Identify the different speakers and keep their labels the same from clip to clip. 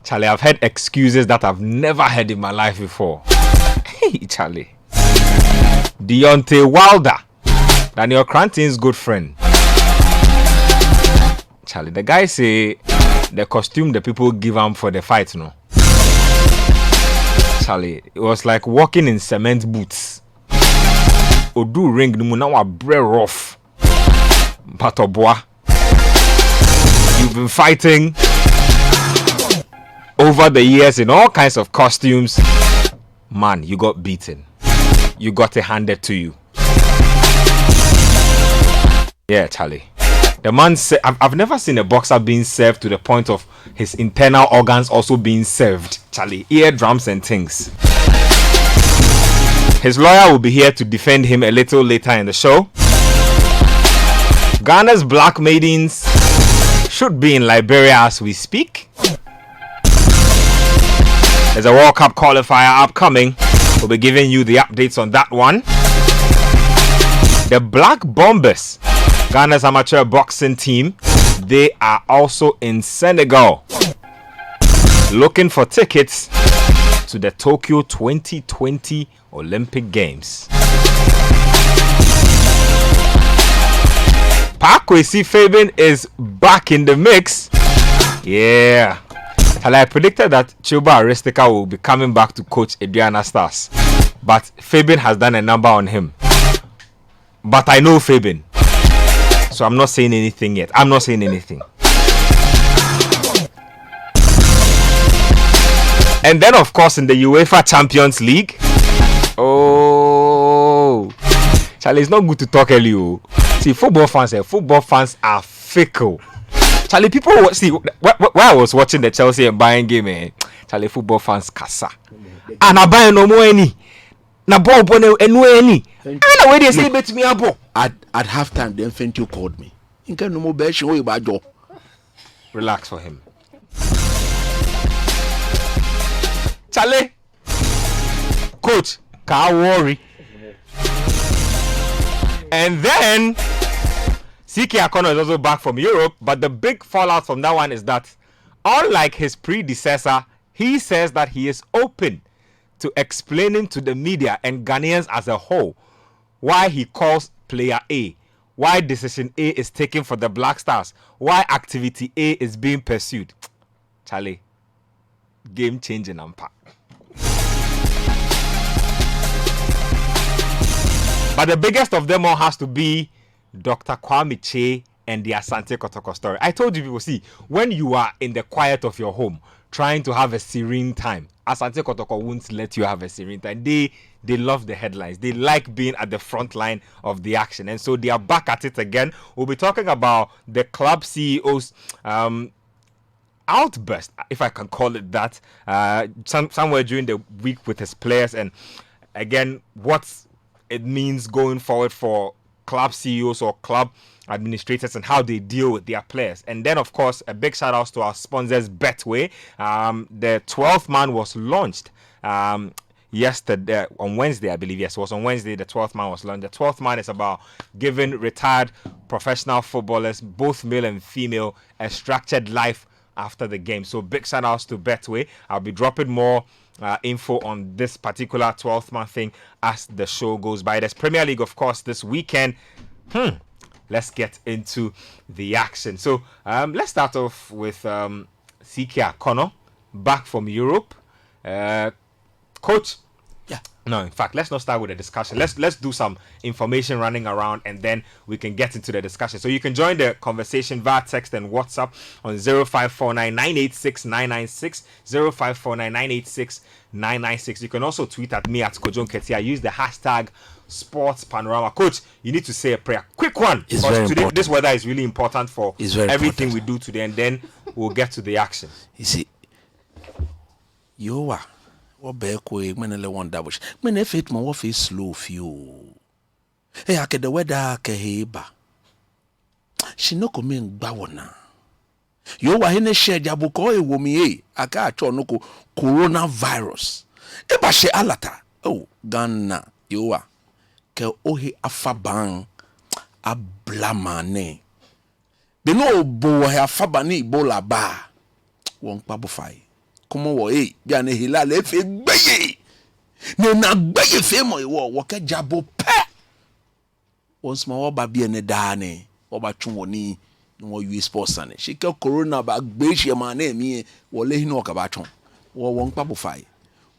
Speaker 1: Charlie, I've heard excuses that I've never heard in my life before. Hey, Charlie. Deontay Wilder, Daniel Cranton's good friend. Charlie, the guy say the costume the people give him for the fight, no. Charlie, it was like walking in cement boots. Odu ring no na wa bre rough. Patoboa. You've been fighting over the years in all kinds of costumes. Man, you got beaten. You got it handed to you. Yeah, Charlie. The man said, I've never seen a boxer being served to the point of his internal organs also being served. Charlie, eardrums and things. His lawyer will be here to defend him a little later in the show. Ghana's black maidens should be in Liberia as we speak. There's a World Cup qualifier upcoming. We'll be giving you the updates on that one. The Black Bombers, Ghana's amateur boxing team, they are also in Senegal looking for tickets to the Tokyo 2020 Olympic Games. Pakwesi Fabian is back in the mix. Yeah. And I predicted that Chuba Aristika will be coming back to coach Adriana Stars. But Fabian has done a number on him. But I know Fabian. So I'm not saying anything yet. I'm not saying anything. And then, of course, in the UEFA Champions League. Oh. Charlie, it's not good to talk early. See, football fans are fickle. Charlie, people see where I was watching the Chelsea and Bayern game. Charlie, football fans kasa. And I buy no more any. Na ball no any. And the way they say bet me abo.
Speaker 2: At halftime, then Fentio called me. Inka no more bet show about job.
Speaker 1: Relax for him. Charlie, coach, can't worry. And then C.K Akonor is also back from Europe, but the big fallout from that one is that, unlike his predecessor, he says that he is open to explaining to the media and Ghanaians as a whole why he calls player A, why decision A is taken for the Black Stars, why activity A is being pursued. Charlie, game changing impact. But the biggest of them all has to be Dr. Kwame Che and the Asante Kotoko story. I told you people, see, when you are in the quiet of your home trying to have a serene time, Asante Kotoko won't let you have a serene time. They love the headlines. They like being at the front line of the action. And so they are back at it again. We'll be talking about the club CEO's outburst, if I can call it that, somewhere during the week with his players. And again, what's it means going forward for club CEOs or club administrators and how they deal with their players. And then, of course, a big shout out to our sponsors, Betway. The 12th man was launched yesterday, on Wednesday, I believe. Yes, it was on Wednesday. The 12th man was launched. The 12th man is about giving retired professional footballers, both male and female, a structured life after the game. So big shout outs to Betway. I'll be dropping more info on this particular 12th man thing as the show goes by. There's Premier League, of course, this weekend. Let's get into the action. So let's start off with C.K Akonor, back from Europe. Coach.
Speaker 2: Yeah.
Speaker 1: No, in fact, let's not start with the discussion. Let's do some information running around and then we can get into the discussion. So you can join the conversation via text and WhatsApp on 0549-986-996, 0549-986-996. You can also tweet at me at Nketsia. Use the hashtag Sports Panorama. Coach, you need to say a prayer. Quick one.
Speaker 2: It's very
Speaker 1: today,
Speaker 2: important.
Speaker 1: This weather is really important for everything
Speaker 2: important.
Speaker 1: we do today, and then we'll get to the action.
Speaker 2: You see, you are. What back way, man, I want that. Man, if it my wife is slow few. Hey, I get the weather, Keheba. She no come in Bawana. You were in a shed, Yabuko, a woman, I got no coronavirus. Eba she alata. Oh, Ghana, you are. Ke ohi afabang ablamane. They know bo afabani bola ba. Won't pabufai. komo wo bia na hilal efe gbeye na gbeye fe mo wo ka jabo pe once ma wo ba bia ne da ne wo ba twu woni no wo use sports ane shika corona ba gbehie ma na emi wo le hinu ka ba twu wo nkpa bo fai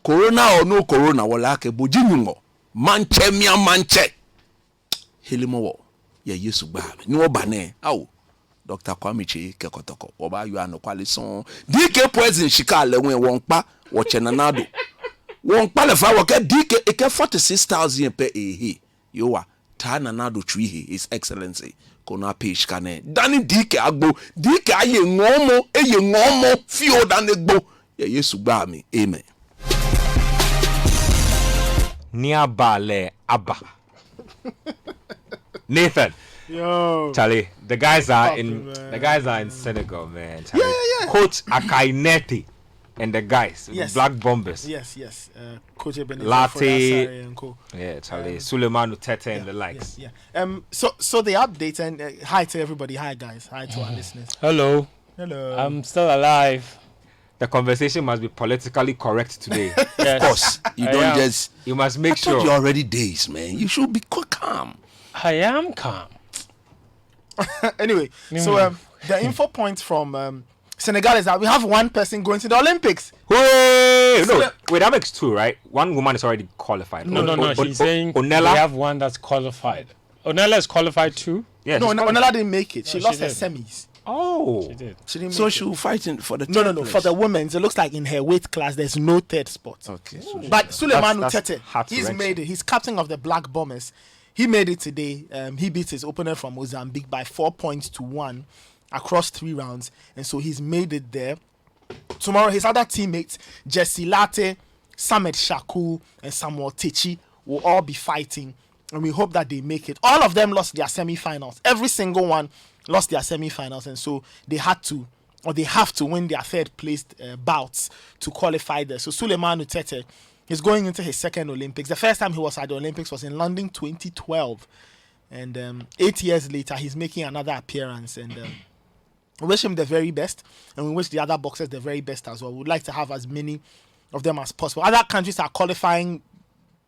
Speaker 2: corona or no corona wo la ke boji nyungo manche mia manche helimo wo ya yesu gba ni wo ba ne awo Dr. Kwamichi Kekotoko oba you are no qualison DK president shika le won pa wo chenanado won pa le fa wo ke DK e ke 46,000 per ehe yo wa ta nanado twi he his excellency kona page kane dani DK agbo DK aye ngomo fio dan egbo ya yesu gba mi amen
Speaker 1: Nia bale abba. Nathan.
Speaker 3: Yo,
Speaker 1: Charlie, the guys are in Senegal, man. Charlie.
Speaker 3: Yeah.
Speaker 1: Coach Akaineti and the guys,
Speaker 3: Yes.
Speaker 1: Black Bombers.
Speaker 3: Yes. Coach Ebenezer
Speaker 1: Latte.
Speaker 3: and co.
Speaker 1: Yeah, Charlie. Suleiman Tete and the likes.
Speaker 3: Yeah. So the update and hi to everybody. Hi guys. Hi to our listeners.
Speaker 4: Hello.
Speaker 3: Hello.
Speaker 4: I'm still alive.
Speaker 1: The conversation must be politically correct today.
Speaker 4: Yes.
Speaker 2: of course you
Speaker 4: I
Speaker 2: don't
Speaker 4: am.
Speaker 2: just
Speaker 1: You must make
Speaker 2: you're
Speaker 1: sure.
Speaker 2: already days man you should be calm
Speaker 4: I am calm.
Speaker 3: Anyway, so the info point from Senegal is that we have one person going to the Olympics.
Speaker 1: Wait, that makes two, right? One woman is already qualified.
Speaker 4: No. She's saying
Speaker 1: Onella.
Speaker 4: we have one that's qualified. Onella is qualified too.
Speaker 1: Yeah,
Speaker 3: No,
Speaker 1: she's qualified.
Speaker 3: Onella didn't make it. She
Speaker 4: No,
Speaker 3: lost
Speaker 4: she
Speaker 3: her
Speaker 4: did.
Speaker 3: semis.
Speaker 1: Oh,
Speaker 4: She did.
Speaker 3: She didn't
Speaker 2: so
Speaker 3: make
Speaker 2: she will fight for the
Speaker 3: No.
Speaker 2: third
Speaker 3: For
Speaker 2: place.
Speaker 3: the women's, it looks like in her weight class, there's no third spot.
Speaker 2: Okay, so
Speaker 3: But Suleiman
Speaker 1: That's
Speaker 3: Tete, he's
Speaker 1: heart-wrenching.
Speaker 3: made it. He's captain of the Black Bombers. He made it today. He beat his opponent from Mozambique by 4 points to 1 across 3 rounds. And so he's made it there. Tomorrow, his other teammates, Jesse Latte, Samet Shaku, and Samuel Tichi, will all be fighting. And we hope that they make it. All of them lost their semi-finals. Every single one lost their semi-finals. And so they have to win their third placed bouts to qualify there. So Suleiman Tete is going into his second Olympics. The first time he was at the Olympics was in London 2012. And 8 years later, he's making another appearance. And we wish him the very best. And we wish the other boxers the very best as well. We'd like to have as many of them as possible. Other countries are qualifying,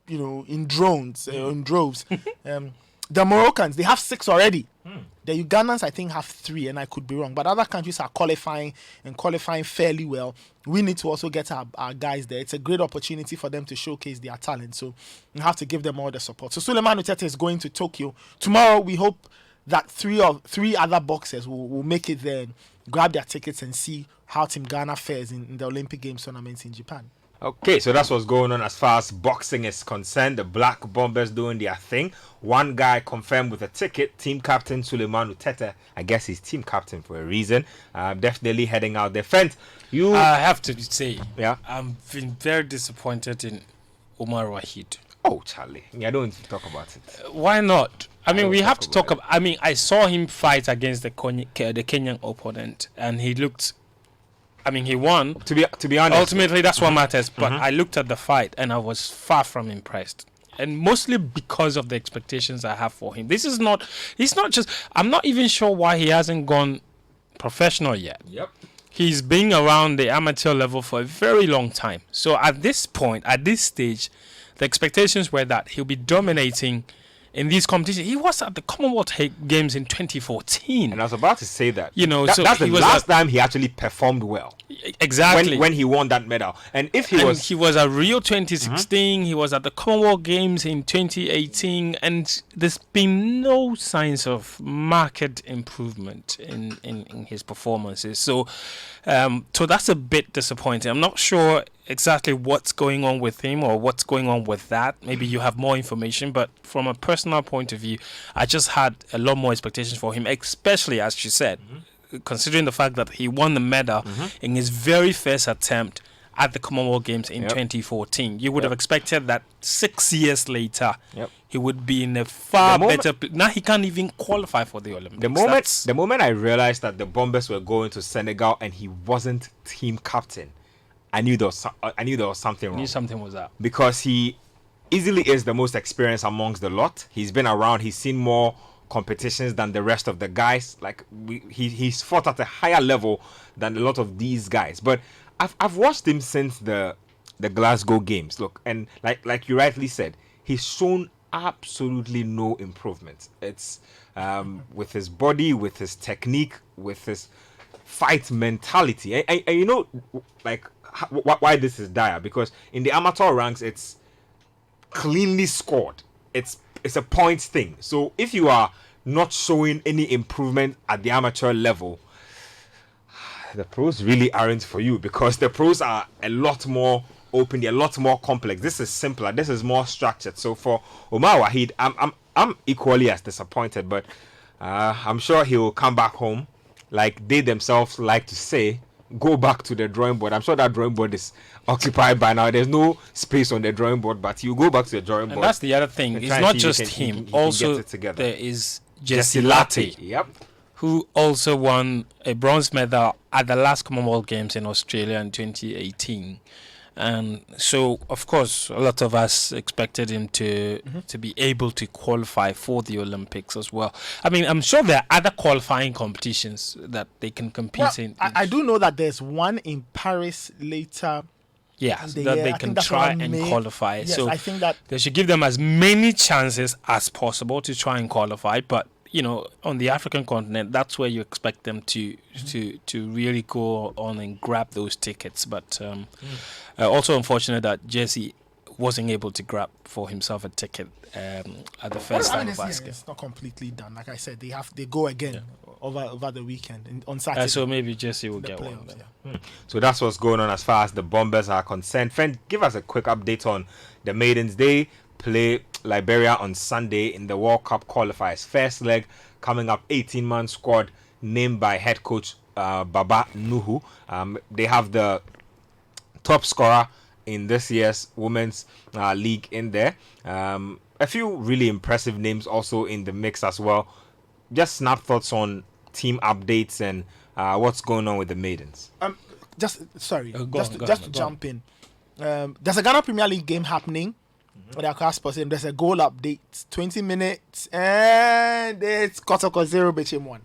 Speaker 3: in droves. The Moroccans, they have 6 already. The Ugandans, I think, have 3, and I could be wrong. But other countries are qualifying fairly well. We need to also get our guys there. It's a great opportunity for them to showcase their talent. So we have to give them all the support. So Suleiman Tete is going to Tokyo. Tomorrow, we hope that 3 other boxers will make it there and grab their tickets and see how Team Ghana fares in the Olympic Games tournaments in Japan.
Speaker 1: okay. So that's what's going on as far as boxing is concerned. The Black Bombers doing their thing. One guy confirmed with a ticket. Team captain Suleiman Tete. I guess he's team captain for a reason. Definitely heading out there. Fent, you.
Speaker 4: I have to say,
Speaker 1: Yeah.
Speaker 4: I'm been very disappointed in Omar Wahid.
Speaker 1: Oh, Charlie. I don't want to talk about it.
Speaker 4: Why not? I mean,
Speaker 1: don't
Speaker 4: we have
Speaker 1: talk
Speaker 4: to talk about. I mean, I saw him fight against the Kenyan opponent, and he looked. I mean, he won.
Speaker 1: To be honest.
Speaker 4: Ultimately, that's what matters. But I looked at the fight, and I was far from impressed. And mostly because of the expectations I have for him. He's not just. I'm not even sure why he hasn't gone professional yet.
Speaker 1: Yep.
Speaker 4: He's been around the amateur level for a very long time. So at this point, at this stage, the expectations were that he'll be dominating in these competitions. He was at the Commonwealth Games in 2014.
Speaker 1: And I was about to say that.
Speaker 4: So
Speaker 1: that's the
Speaker 4: he was
Speaker 1: last time he actually performed well.
Speaker 4: Exactly.
Speaker 1: When he won that medal. And if he was.
Speaker 4: He was at Rio 2016. He was at the Commonwealth Games in 2018, and there's been no signs of marked improvement in his performances. So that's a bit disappointing. I'm not sure exactly what's going on with him or what's going on with that. Maybe you have more information, but from a personal point of view, I just had a lot more expectations for him, especially as you said. Considering the fact that he won the medal in his very first attempt at the Commonwealth Games in 2014. You would have expected that 6 years later, he would be in a far better place. Now he can't even qualify for the Olympics.
Speaker 1: The moment I realized that the Bombers were going to Senegal and he wasn't team captain, I knew there was something wrong.
Speaker 4: I knew something was up.
Speaker 1: Because he easily is the most experienced amongst the lot. He's been around. He's seen more competitions than the rest of the guys. Like he's fought at a higher level than a lot of these guys. But I've watched him since the Glasgow games. Look, and like you rightly said, he's shown absolutely no improvement. It's with his body, with his technique, with his fight mentality. And you know, like why this is dire, because in the amateur ranks, it's cleanly scored. It's a points thing. So if you are not showing any improvement at the amateur level, the pros really aren't for you, because the pros are a lot more open, they're a lot more complex. This is simpler, this is more structured. So for Omar Waheed, I'm equally as disappointed, but I'm sure he will come back home, like they themselves like to say, go back to the drawing board. I'm sure that drawing board is occupied by now. There's no space on the drawing board, but you go back to the drawing board.
Speaker 4: And that's the other thing.
Speaker 1: and
Speaker 4: It's
Speaker 1: try and
Speaker 4: not
Speaker 1: see if
Speaker 4: just
Speaker 1: you can-
Speaker 4: him.
Speaker 1: you can
Speaker 4: Also,
Speaker 1: get it together.
Speaker 4: there is
Speaker 1: Jesse
Speaker 4: Jesse Latte,
Speaker 1: Yep.
Speaker 4: who also won a bronze medal at the last Commonwealth Games in Australia in 2018. And so, of course, a lot of us expected him to be able to qualify for the Olympics as well. I mean, I'm sure there are other qualifying competitions that they can compete
Speaker 3: Well,
Speaker 4: in.
Speaker 3: I do know that there's one in Paris later.
Speaker 4: Yeah,
Speaker 3: in the
Speaker 4: that
Speaker 3: year.
Speaker 4: they
Speaker 3: I
Speaker 4: can
Speaker 3: think that's
Speaker 4: try
Speaker 3: around
Speaker 4: and
Speaker 3: May.
Speaker 4: qualify.
Speaker 3: Yes,
Speaker 4: So
Speaker 3: I think that
Speaker 4: they should give them as many chances as possible to try and qualify. But you know, on the African continent, that's where you expect them to really go on and grab those tickets. But also unfortunate that Jesse wasn't able to grab for himself a ticket at the first time of
Speaker 3: this year
Speaker 4: asking.
Speaker 3: it's not completely done. Like I said, they go again over the weekend on Saturday.
Speaker 4: So maybe Jesse will
Speaker 3: the
Speaker 4: get one.
Speaker 3: playoffs,
Speaker 4: Then.
Speaker 3: yeah.
Speaker 1: So that's what's going on as far as the Bombers are concerned. Friend, give us a quick update on the Maidens. They play Liberia on Sunday in the World Cup qualifiers. First leg coming up, 18-man squad named by head coach Baba Nuhu. They have the top scorer in this year's women's league in there. A few really impressive names also in the mix as well. Just snap thoughts on team updates and what's going on with the Maidens.
Speaker 3: Just sorry,
Speaker 4: Go
Speaker 3: just
Speaker 4: on,
Speaker 3: to,
Speaker 4: go
Speaker 3: just
Speaker 4: on,
Speaker 3: to
Speaker 4: go on.
Speaker 3: jump in. There's a Ghana Premier League game happening. With the Accra Sports team. There's a goal update. 20 minutes and it's Kotoko 0 Bechem 1.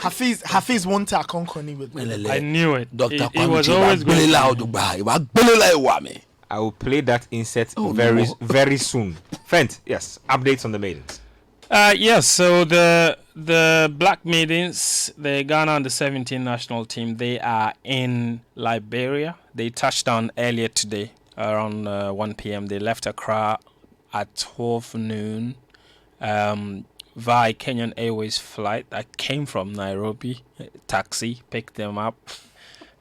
Speaker 3: Hafiz won to Akonkoni with
Speaker 4: I knew it.
Speaker 2: Dr.
Speaker 4: It was
Speaker 2: Kwame
Speaker 4: always
Speaker 2: Cheba,
Speaker 4: going
Speaker 2: gbele
Speaker 4: to
Speaker 2: la odugba, iwa gbele la iwa mi.
Speaker 1: I will play that insert
Speaker 2: Oh,
Speaker 1: very
Speaker 2: no.
Speaker 1: very soon. Fent, yes, updates on the Maidens.
Speaker 4: Yes, so the Black Maidens, the Ghana under 17 national team, they are in Liberia. They touched down earlier today around 1 p.m. They left Accra at 12 noon via Kenyan Airways flight that came from Nairobi. Taxi picked them up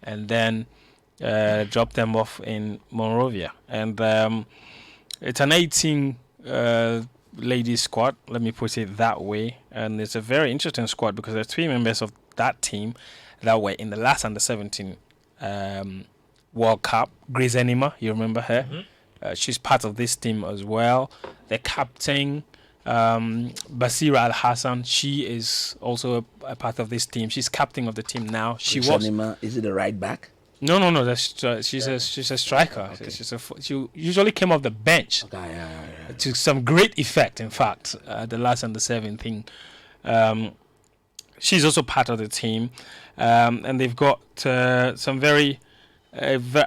Speaker 4: and then dropped them off in Monrovia. And it's an 18 ladies squad, let me put it that way, and it's a very interesting squad because there are 3 members of that team that were in the last under 17 World Cup. Grace Enima, you remember her? She's part of this team as well. The captain Basira Al Hassan, she is also a part of this team. She's captain of the team now. She was
Speaker 2: Shanima, is it the right back?
Speaker 4: no. She's a striker.
Speaker 2: Okay.
Speaker 4: She usually came off the bench
Speaker 2: Okay, yeah.
Speaker 4: to some great effect. In fact, the last under 17, she's also part of the team, and they've got some very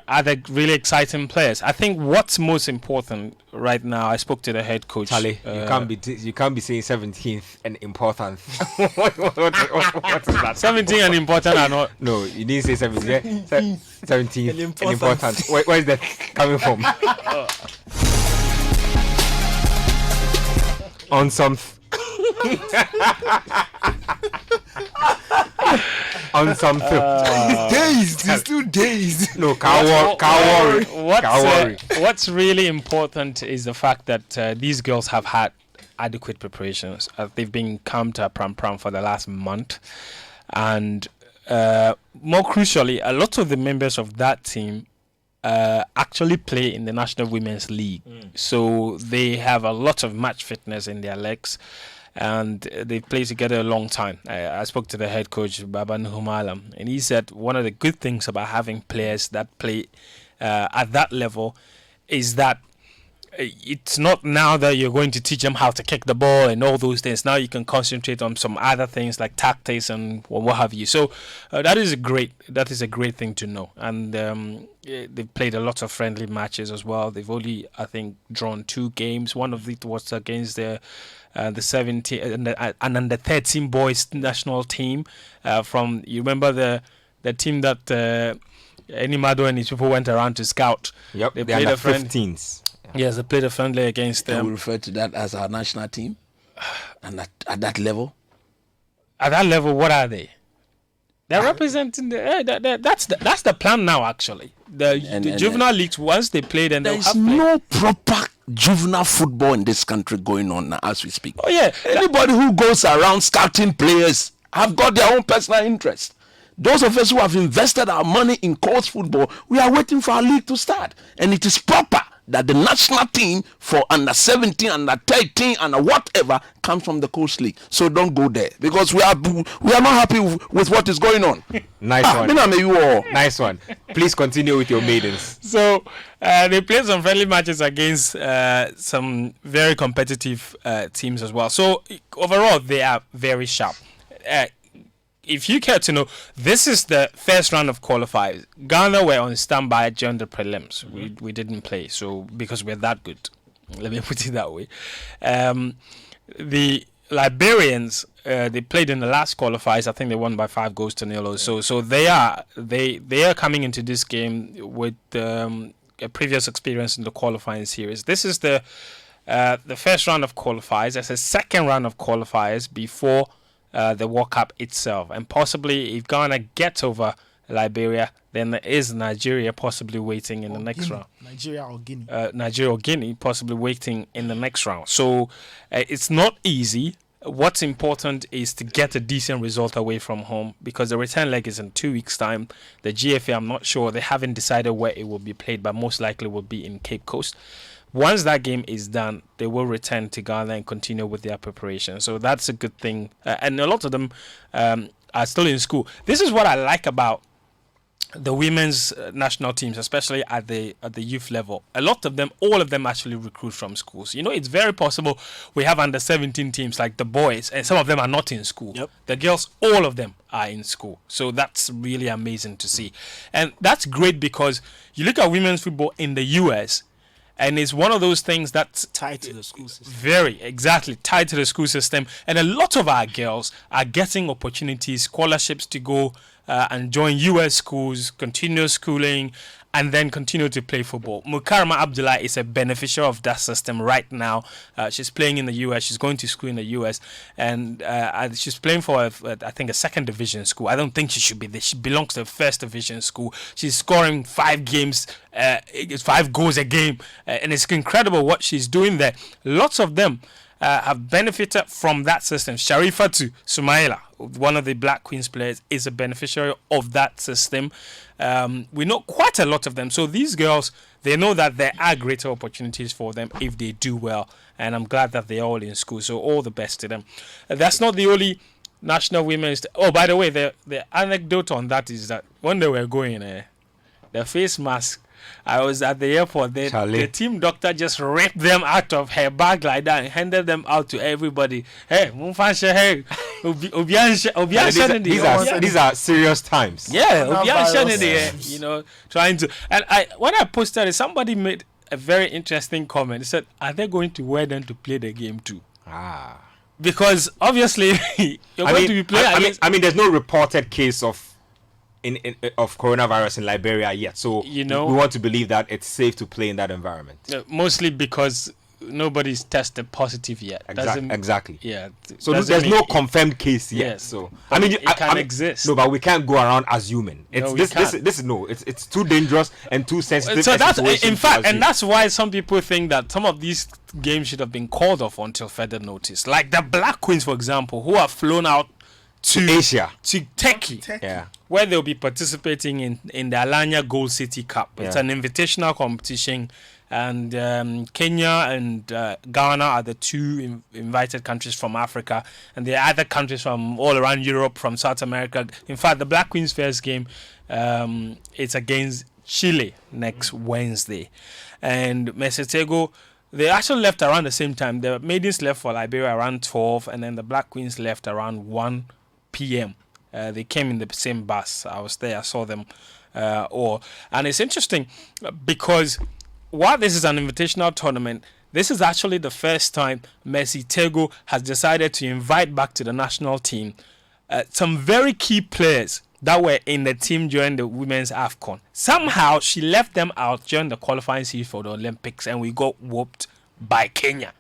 Speaker 4: other really exciting players. I think what's most important right now. I spoke to the head coach.
Speaker 1: Charlie, you can't be saying 17th and important. what is that?
Speaker 4: 17 and important are not.
Speaker 1: No, you didn't say 17th. 17th
Speaker 3: And
Speaker 1: and important. Where is that coming from? On some. On some.
Speaker 2: He's still dazed.
Speaker 1: No, can't worry.
Speaker 4: What's really important is the fact that these girls have had adequate preparations. They've been come to Pram Pram for the last month, and more crucially, a lot of the members of that team actually play in the National Women's League, so they have a lot of match fitness in their legs. And they played together a long time. I spoke to the head coach, Baba Nuhumalam, and he said one of the good things about having players that play at that level is that it's not now that you're going to teach them how to kick the ball and all those things. Now you can concentrate on some other things like tactics and what have you. So that is a great thing to know. And they've played a lot of friendly matches as well. They've only, I think, drawn 2 games. One of it was against the 17 and under 13 boys national team from, you remember the team that Enimado and his people went around to scout.
Speaker 1: Yep,
Speaker 4: they
Speaker 1: played
Speaker 4: played
Speaker 1: a 15s.
Speaker 4: Yes, they played a friendly against them.
Speaker 2: We refer to that as our national team, and at that level.
Speaker 4: At that level, what are they? They're representing the. That's the plan now. Actually, the juvenile leagues, once they play, then they'll have.
Speaker 2: There's no proper juvenile football in this country going on now as we speak.
Speaker 4: Oh yeah,
Speaker 2: anybody who goes around scouting players have got their own personal interest. Those of us who have invested our money in coach football, we are waiting for our league to start, and it is proper that the national team for under 17, under 13, and whatever comes from the coast league. So don't go there because we are not happy with what is going on.
Speaker 1: Nice one. Nice one. Please continue with your maidens.
Speaker 4: So they played some friendly matches against some very competitive teams as well. So overall, they are very sharp. If you care to know, this is the first round of qualifiers. Ghana were on standby during the prelims. We didn't play, so because we're that good. Let me put it that way. The Liberians, they played in the last qualifiers. I think they won by 5-0. So they are coming into this game with a previous experience in the qualifying series. This is the first round of qualifiers. There's a second round of qualifiers before the World Cup itself, and possibly if Ghana gets over Liberia, then there is Nigeria possibly waiting in the next round.
Speaker 3: Nigeria or
Speaker 4: Guinea possibly waiting in the next round. So it's not easy. What's important is to get a decent result away from home, because the return leg is in 2 weeks' time. The GFA, I'm not sure. They haven't decided where it will be played, but most likely will be in Cape Coast. Once that game is done, they will return to Ghana and continue with their preparation. So that's a good thing. And a lot of them are still in school. This is what I like about the women's national teams, especially at the youth level. A lot of them, all of them actually recruit from schools. You know, it's very possible we have under 17 teams like the boys, and some of them are not in school.
Speaker 2: Yep.
Speaker 4: The girls, all of them are in school. So that's really amazing to see. And that's great because you look at women's football in the US, and it's one of those things that's
Speaker 3: tied to the school system.
Speaker 4: Exactly, tied to the school system. And a lot of our girls are getting opportunities, scholarships to go and join US schools, continue schooling, and then continue to play football. Mukarama Abdullah is a beneficiary of that system right now. She's playing in the US. She's going to school in the US. And she's playing for, I think, a second division school. I don't think she should be there. She belongs to a first division school. She's scoring 5 goals a game. And it's incredible what she's doing there. Lots of them have benefited from that system. Sharifatu Sumaila, one of the Black Queens players, is a beneficiary of that system. We know quite a lot of them. So these girls, they know that there are greater opportunities for them if they do well. And I'm glad that they're all in school. So all the best to them. That's not the only national women's... Oh, by the way, the anecdote on that is that when they were going, the face mask, I was at the airport. The team doctor just ripped them out of her bag like that and handed them out to everybody. Hey, hey,
Speaker 1: these are serious times.
Speaker 4: Yeah, you know, trying to. And when I posted it, somebody made a very interesting comment. He said, "Are they going to wear them to play the game too?" Because obviously you're going to be playing.
Speaker 1: I mean, there's no reported case of coronavirus in Liberia yet, so
Speaker 4: you know,
Speaker 1: we want to believe that it's safe to play in that environment.
Speaker 4: Mostly because nobody's tested positive yet.
Speaker 1: Exactly.
Speaker 4: Yeah.
Speaker 1: So there's no confirmed case yet.
Speaker 4: Yes.
Speaker 1: So
Speaker 4: it can exist.
Speaker 1: No, but we can't go around assuming. It's too dangerous and too sensitive.
Speaker 4: So that's in fact, and that's why some people think that some of these games should have been called off until further notice. Like the Black Queens, for example, who have flown out to
Speaker 1: Asia,
Speaker 4: to Turkey, where they'll be participating in the Alanya Gold City Cup. It's an invitational competition, and Kenya and Ghana are the 2 invited countries from Africa, and there are other countries from all around Europe, from South America. In fact, the Black Queens' first game, it's against Chile next Wednesday, and Mesetego, they actually left around the same time. The maidens left for Liberia around 12, and then the Black Queens left around 1 p.m. They came in the same bus. I was there. I saw them all. And it's interesting because while this is an invitational tournament, this is actually the first time Mercy Tego has decided to invite back to the national team some very key players that were in the team during the women's AFCON. Somehow she left them out during the qualifying series for the Olympics, and we got whooped by Kenya.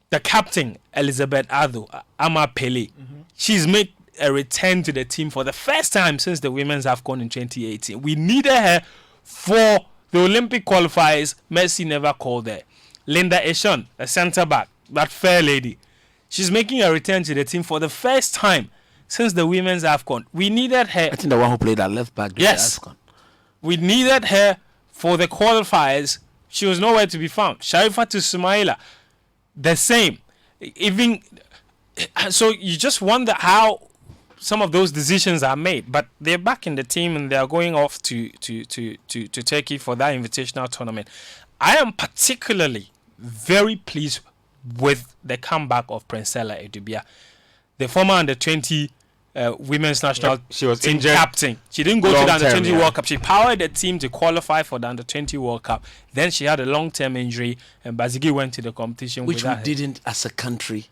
Speaker 4: The captain, Elizabeth Ado, Ama Pele, she's made a return to the team for the first time since the women's AFCON in 2018. We needed her for the Olympic qualifiers. Mercy never called her. Linda Eshon, a centre back, that fair lady, she's making a return to the team for the first time since the women's AFCON. We needed her.
Speaker 2: I think the one who played at left back.
Speaker 4: Yes.
Speaker 2: AFCON.
Speaker 4: We needed her for the qualifiers. She was nowhere to be found. Sharifa to Sumaila, the same. Even so, you just wonder how some of those decisions are made. But they're back in the team and they are going off to Turkey for that invitational tournament. I am particularly very pleased with the comeback of Princella Edubia, the former under-20 women's national
Speaker 1: she was
Speaker 4: team
Speaker 1: injured
Speaker 4: captain. She didn't go to the under-20
Speaker 1: yeah.
Speaker 4: World Cup. She powered the team to qualify for the under-20 World Cup. Then she had a long-term injury, and Bazigi went to the competition
Speaker 2: which we
Speaker 4: without her.
Speaker 2: didn't, as a country,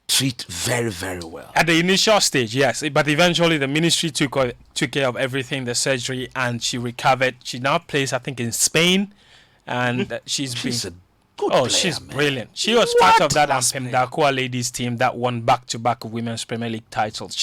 Speaker 2: treat very, very well.
Speaker 4: At the initial stage, yes, but eventually the ministry took care of everything, the surgery, and she recovered. She now plays, I think, in Spain, and she's
Speaker 2: a good
Speaker 4: oh,
Speaker 2: player,
Speaker 4: she's
Speaker 2: man.
Speaker 4: brilliant. She was part of that Ampem ladies team that won back-to-back Women's Premier League titles.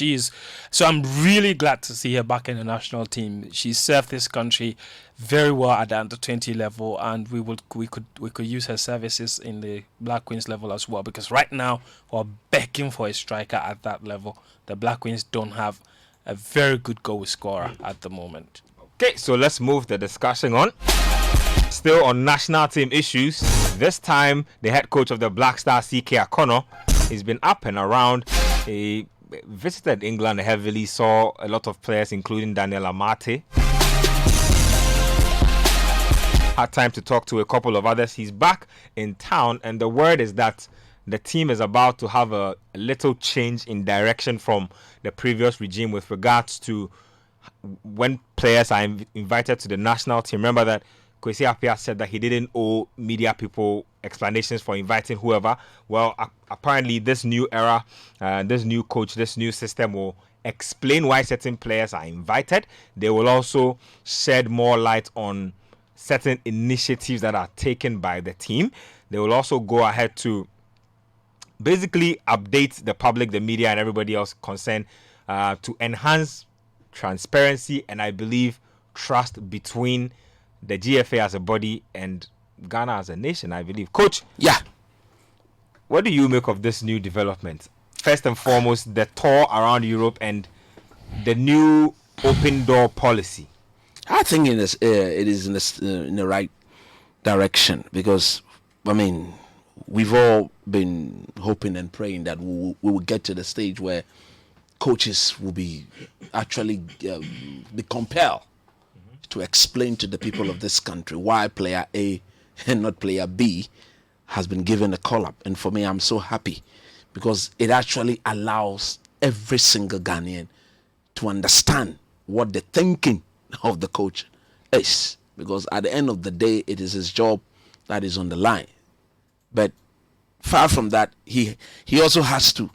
Speaker 4: So I'm really glad to see her back in the national team. She served this country very well at the under-20 level, and we could use her services in the Black Queens level as well, because right now we're begging for a striker at that level. The Black Queens don't have a very good goal scorer at the moment.
Speaker 1: Okay, so let's move the discussion on. Still on national team issues, this time the head coach of the Black Stars, C.K Akonor, he's been up and around. He visited England heavily, saw a lot of players, including Daniel Amate. Had time to talk to a couple of others. He's back in town, and the word is that the team is about to have a little change in direction from the previous regime with regards to when players are invited to the national team. Remember that Kwesi Appiah said that he didn't owe media people explanations for inviting whoever. Well, apparently this new era, this new coach, this new system will explain why certain players are invited. They will also shed more light on certain initiatives that are taken by the team. They will also go ahead to basically update the public, the media, and everybody else concerned to enhance transparency and, I believe, trust between the GFA as a body and Ghana as a nation, I believe. Coach,
Speaker 2: Yeah.
Speaker 1: what do you make of this new development? First and foremost, the tour around Europe and the new open door policy.
Speaker 2: I think it is in the right direction, because, I mean, we've all been hoping and praying that we will get to the stage where coaches will be actually be compelled to explain to the people of this country why player A and not player B has been given a call-up. And for me, I'm so happy, because it actually allows every single Ghanaian to understand what the thinking of the coach is, because at the end of the day, it is his job that is on the line. But far from that, he also has to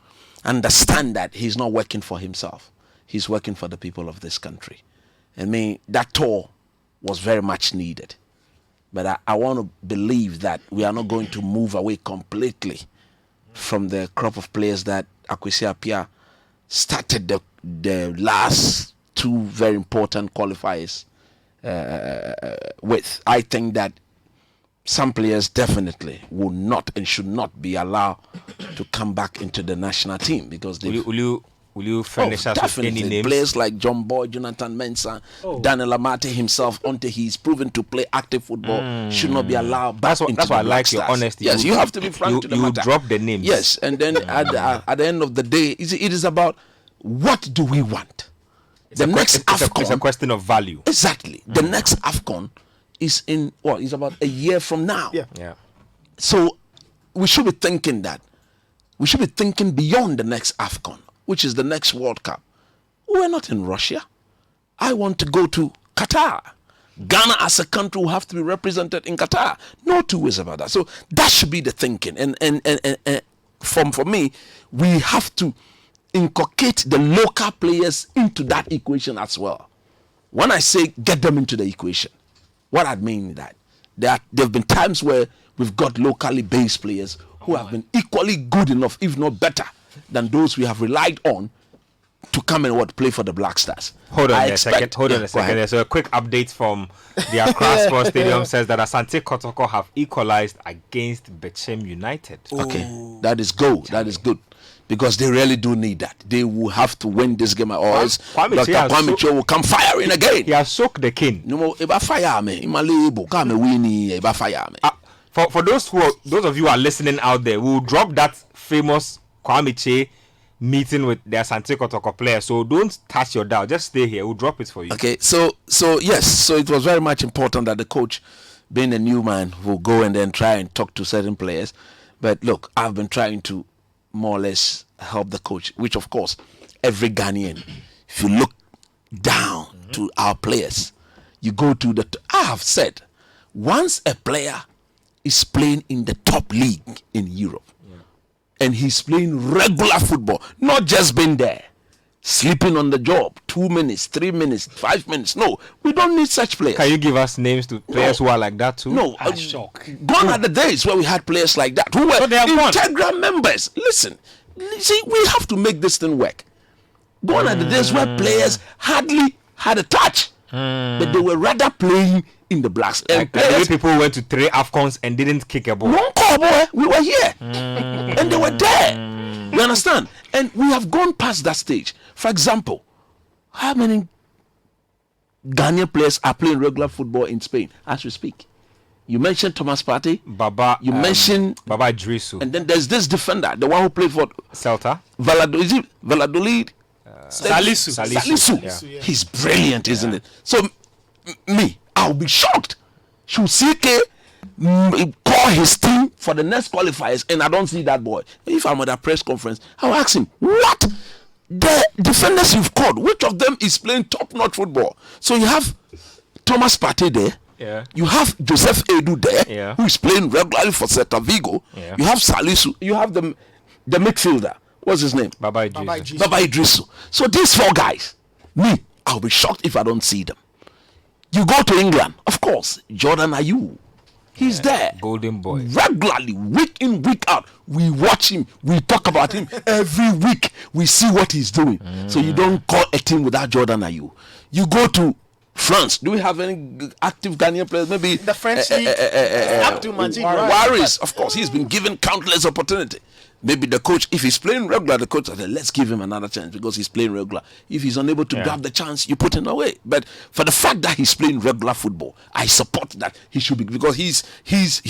Speaker 2: understand that he's not working for himself. He's working for the people of this country. I mean, that tour was very much needed. But I want to believe that we are not going to move away completely from the crop of players that Kwesi Appiah started the last two very important qualifiers with. I think that some players definitely will not and should not be allowed to come back into the national team, because they
Speaker 1: Will you furnish us with any names?
Speaker 2: Players like John Boy, Jonathan Mensah, Daniel Amate himself, until he's proven to play active football, should not be allowed back into
Speaker 1: That's why I
Speaker 2: the
Speaker 1: like
Speaker 2: Black
Speaker 1: your
Speaker 2: Stars.
Speaker 1: honesty.
Speaker 2: Yes, you have to be frank to the matter.
Speaker 1: You drop the names.
Speaker 2: Yes, and then at the end of the day, it is about what do we want.
Speaker 1: It's a question of value.
Speaker 2: Exactly. The next AFCON is in it's about a year from now.
Speaker 3: Yeah.
Speaker 1: Yeah.
Speaker 2: So we should be thinking that. We should be thinking beyond the next AFCON, which is the next World Cup. We're not in Russia. I want to go to Qatar. Ghana as a country will have to be represented in Qatar. No two ways about that. So that should be the thinking. And for me, we have to inculcate the local players into that equation as well. When I say get them into the equation, what I mean is that there have been times where we've got locally based players who have been equally good enough, if not better, than those we have relied on to come and play for the Black Stars.
Speaker 1: Hold on a second. There's a quick update from the Accra Sports Stadium says that Asante Kotoko have equalized against Bechem United.
Speaker 2: Okay, that is good. That is good. Because they really do need that. They will have to win this game, or else Dr. Kwame will come firing again.
Speaker 1: He has soaked the king.
Speaker 2: No more. Fire me. Fire me.
Speaker 1: For those of you who are listening out there, we'll drop that famous Kwame Che meeting with the Asante Kotoko player. So don't touch your dial. Just stay here. We'll drop it for you.
Speaker 2: Okay. So yes. So it was very much important that the coach, being a new man, will go and then try and talk to certain players. But look, I've been trying to more or less help the coach, which of course every Ghanaian, if you look down to our players, you go to I have said, once a player is playing in the top league in Europe, and he's playing regular football, not just being there, sleeping on the job, 2 minutes, 3 minutes, 5 minutes. No, we don't need such players.
Speaker 1: Can you give us names to players who are like that too?
Speaker 2: No, gone are the days where we had players like that who were integral members. Listen, see, we have to make this thing work. Gone are the days where players hardly had a touch, but they were rather playing in the Blacks.
Speaker 1: Like the way people went to 3 AFCONs and didn't kick a ball.
Speaker 2: One call, boy, we were here, and they were there. You understand? And we have gone past that stage. For example, how many Ghanaian players are playing regular football in Spain as we speak? You mentioned Thomas Partey.
Speaker 1: Baba.
Speaker 2: You mentioned
Speaker 1: Baba Idrisu.
Speaker 2: And then there's this defender, the one who played for
Speaker 1: Celta.
Speaker 2: Valladolid?
Speaker 4: Salisu.
Speaker 2: Yeah. He's brilliant, isn't it? So I'll be shocked. Should CK call his team for the next qualifiers and I don't see that boy? If I'm at a press conference, I'll ask him, what? The defenders you've called, which of them is playing top-notch football? So you have Thomas Partey there.
Speaker 1: Yeah.
Speaker 2: You have Joseph Edu there, who is playing regularly for Celta Vigo.
Speaker 1: Yeah.
Speaker 2: You have Salisu. You have the midfielder. What's his name?
Speaker 1: Baba Idrisu.
Speaker 2: Baba Idrisu. So these 4 guys, I'll be shocked if I don't see them. You go to England, of course, Jordan Ayew. He's there.
Speaker 1: Golden boy.
Speaker 2: Regularly, week in, week out. We watch him. We talk about him every week. We see what he's doing. So you don't call a team without Jordan Ayew. You go to France. Do we have any active Ghanaian players? Maybe
Speaker 3: the French league. Abdul Majid
Speaker 2: Waris, of course, he's been given countless opportunity. Maybe the coach, if he's playing regular, the coach said, let's give him another chance because he's playing regular. If he's unable to grab the chance, you put him away. But for the fact that he's playing regular football, I support that he should be, because he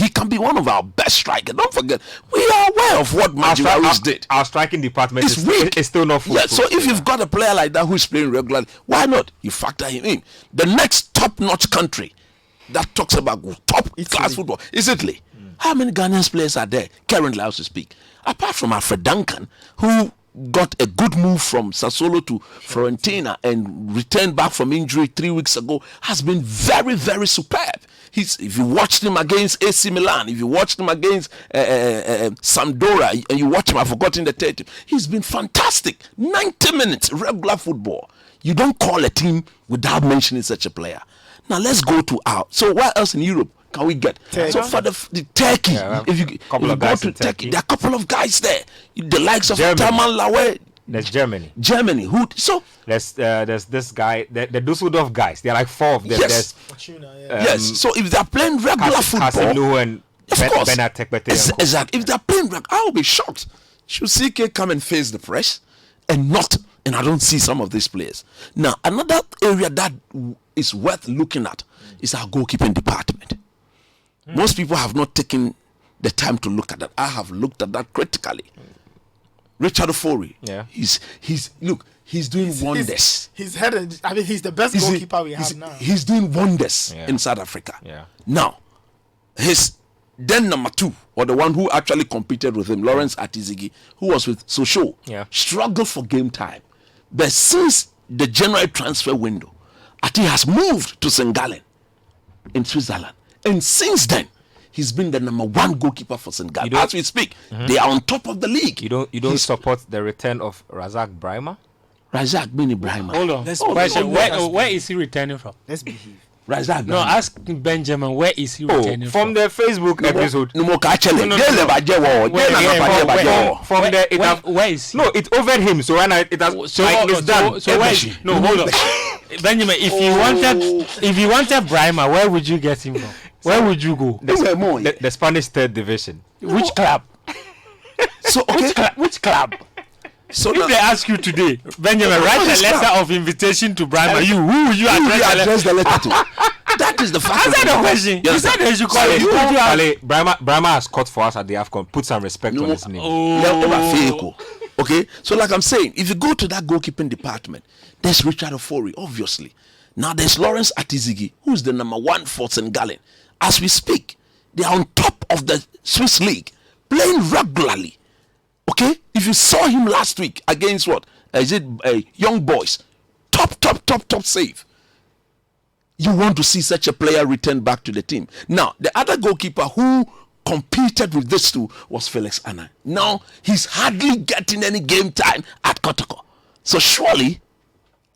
Speaker 2: can be one of our best strikers. Don't forget, we are aware of what Majiwaris did.
Speaker 1: Our striking department
Speaker 2: is weak.
Speaker 1: It's still not full.
Speaker 2: Yeah, so if you've got a player like that who's playing regularly, why not? You factor him in. The next top-notch country that talks about top-class football is Italy. How many Ghanaian players are there currently, as we speak? Apart from Alfred Duncan, who got a good move from Sassuolo to Fiorentina and returned back from injury 3 weeks ago, has been very, very superb. If you watched him against AC Milan, if you watched him against Sampdoria, and you watch him, I've forgotten the title, he's been fantastic. 90 minutes, regular football. You don't call a team without mentioning such a player. Now let's go to so where else in Europe can we get?
Speaker 3: Turkey.
Speaker 2: So for the Turkey, if you go to Turkey, there are a couple of guys there, the likes of Taman Lawe.
Speaker 1: There's Germany.
Speaker 2: There's
Speaker 1: this guy, the Dusseldorf guys. There are like 4 of them.
Speaker 2: Yes. Yes. So if they're playing regular football,
Speaker 1: Casemiro and
Speaker 2: of course,
Speaker 1: exactly.
Speaker 2: If they're playing regular, I'll be shocked. Should CK come and face the press and not? And I don't see some of these players. Now, another area that is worth looking at is our goalkeeping department. Most people have not taken the time to look at that. I have looked at that critically. Richard Ofori, he's doing wonders.
Speaker 3: He's the best goalkeeper we have now.
Speaker 2: He's doing wonders in South Africa.
Speaker 1: Yeah.
Speaker 2: Now, then number 2, or the one who actually competed with him, Lawrence Atizigi, who was with Sochaux, struggled for game time. But since the January transfer window, Ati has moved to St. Gallen in Switzerland. And since then, he's been the number 1 goalkeeper for St. Gallen. As we speak, they are on top of the league.
Speaker 1: You don't support the return of Razak Brahima?
Speaker 2: Razak bin Ibrahim.
Speaker 4: Hold on. Where is he returning from?
Speaker 3: Let's behave.
Speaker 2: Razak.
Speaker 4: No, ask Benjamin, where is he returning
Speaker 1: from the Facebook episode.
Speaker 2: Where
Speaker 4: is he?
Speaker 1: No, it over him. So when it has it's done.
Speaker 4: So where is he? No, hold on. Benjamin, if you wanted Brahima, where would you get him from? Where would you go?
Speaker 1: The Spanish 3rd division.
Speaker 4: Which club?
Speaker 2: So okay.
Speaker 4: Which club?
Speaker 2: So
Speaker 4: if they ask you today, Benjamin, write a letter of invitation to Brahima. Who will you address
Speaker 2: the letter to? That is the fact.
Speaker 4: Answer the question. You said they should call
Speaker 1: it. Brahima has caught for us at the AFCON. Put some respect on his name.
Speaker 2: Okay, so like I'm saying, if you go to that goalkeeping department, there's Richard Ofori, obviously. Now there's Lawrence Atizigi, who's the number 1 for St. Gallen. As we speak, they are on top of the Swiss league, playing regularly. Okay, if you saw him last week against what? Is it Young Boys? Top save. You want to see such a player return back to the team. Now, the other goalkeeper who competed with this two was Felix Anna. Now, he's hardly getting any game time at Kotoko. So surely,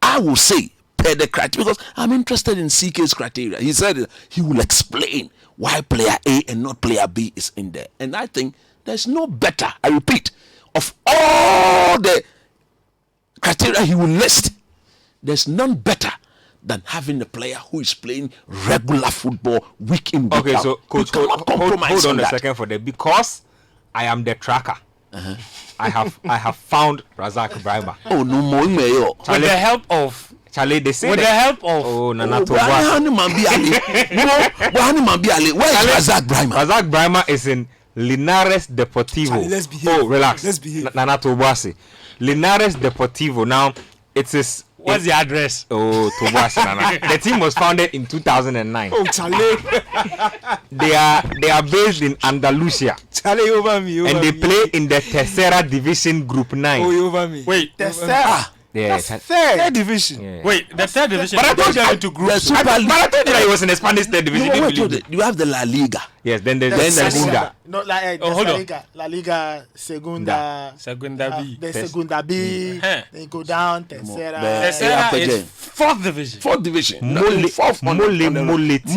Speaker 2: I will say, per the criteria, because I'm interested in CK's criteria. He said he will explain why player A and not player B is in there. And I think there's no better, I repeat, of all the criteria he will list, there's none better than having a player who is playing regular football week in, week out.
Speaker 1: Okay, so coach, hold on a second for that. Because I am the tracker. I have found Razak Brahima.
Speaker 2: Oh no more mayo.
Speaker 4: With the help of
Speaker 1: Charlie, they say
Speaker 4: with the help of
Speaker 1: Nana Toba.
Speaker 2: Where is Razak Brahima?
Speaker 1: Razak Brahima is in Linares Deportivo.
Speaker 3: Charlie, let's behave.
Speaker 1: Relax.
Speaker 3: Let's behave.
Speaker 1: Nana Tobasi. Linares Deportivo. Now, it is.
Speaker 4: What's the address?
Speaker 1: Tobasi, Nana. The team was founded in 2009.
Speaker 3: Oh, Charlie.
Speaker 1: They are based in Andalusia.
Speaker 3: Charlie, over me.
Speaker 1: And they play in the Tercera Division Group 9.
Speaker 3: Oh, over me.
Speaker 4: Wait.
Speaker 3: Tercera.
Speaker 1: Yeah,
Speaker 3: third division.
Speaker 1: Yeah.
Speaker 4: Wait, the 3rd division.
Speaker 1: But I told you
Speaker 4: into groups.
Speaker 1: But I told you that it was in the Spanish 3rd division.
Speaker 2: You have the La Liga.
Speaker 1: Yes, then there's the Segunda.
Speaker 3: No, like
Speaker 4: hold on.
Speaker 3: La Liga, Segunda.
Speaker 4: Segunda B.
Speaker 3: The Segunda B. Then you go down, Tercera.
Speaker 4: Tercera is 4th division.
Speaker 2: 4th division.
Speaker 1: Mole team.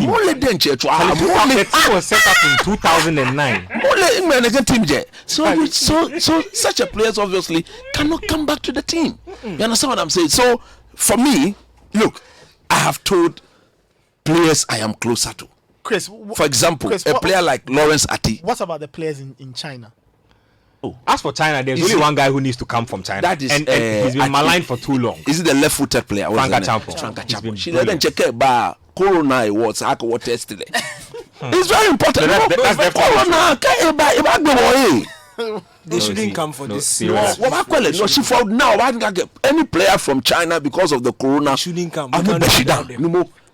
Speaker 2: Mole denche.
Speaker 1: The team was set up in 2009.
Speaker 2: So such a players obviously cannot come back to the team. You understand what I'm saying? So for me, look, I have told players I am closer to.
Speaker 3: Chris,
Speaker 2: for example, a player like Lawrence Ati.
Speaker 3: What about the players in China?
Speaker 1: As for China, there's only one guy who needs to come from China.
Speaker 2: That is,
Speaker 1: and he's been maligned for too long.
Speaker 2: Is it the left-footed player?
Speaker 1: Franka Champo.
Speaker 2: She didn't check it by Corona Awards. I could test it. It's very important. Corona.
Speaker 3: They shouldn't come for this.
Speaker 2: No, she found now. Any player from China because of the Corona
Speaker 3: they shouldn't come.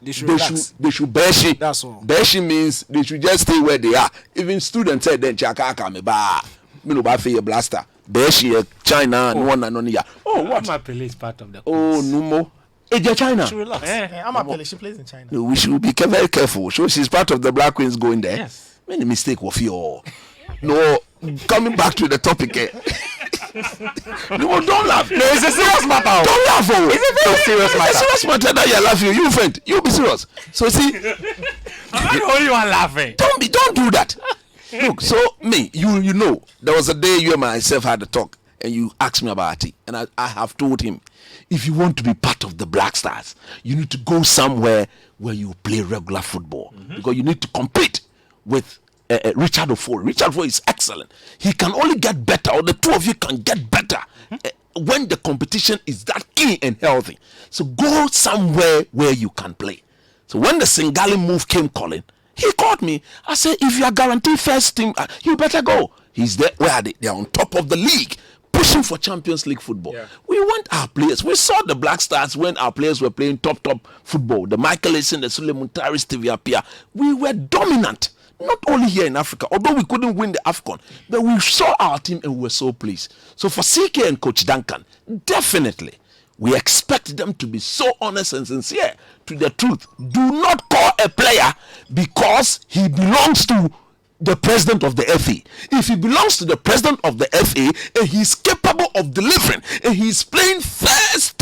Speaker 2: They should beshi.
Speaker 3: That's all.
Speaker 2: Beshi means they should just stay where they are. Even students said then Chaka me ba blaster. Beshi China no one and ya.
Speaker 4: Oh, what? Amapele is part of the course.
Speaker 2: Oh, no more. It's China.
Speaker 3: Relax. Amapele, she plays in China.
Speaker 2: No, we should be very careful. So she's part of the Black Queens going there.
Speaker 4: Yes.
Speaker 2: Many mistake of you. No, coming back to the topic. No, don't laugh.
Speaker 1: No, it's a serious matter.
Speaker 2: Don't laugh.
Speaker 1: It's a very serious matter.
Speaker 2: It's a serious matter that you're laughing. You friend, you be serious. So see,
Speaker 4: I'm the only one laughing.
Speaker 2: Don't do that. Look, so me, you know, there was a day you and myself had a talk, and you asked me about it, and I have told him, if you want to be part of the Black Stars, you need to go somewhere where you play regular football, because you need to compete with Richard Ofori. Richard Ofori is excellent. He can only get better, or the two of you can get better when the competition is that keen and healthy. So go somewhere where you can play. So when the Singali move came calling, he called me. I said, if you are guaranteed first team, you better go. He's there. Where are they? They're on top of the league, pushing for Champions League football. Yeah. We want our players. We saw the Black Stars when our players were playing top football. The Michael Essien, the Suleiman Taris, Stevie Apia. We were dominant. not only here in Africa, although we couldn't win the AFCON, but we saw our team and we were so pleased. So for CK and Coach Duncan, definitely, we expect them to be so honest and sincere to the truth. Do not call a player because he belongs to the president of the FA. If he belongs to the president of the FA and he's capable of delivering and he's playing first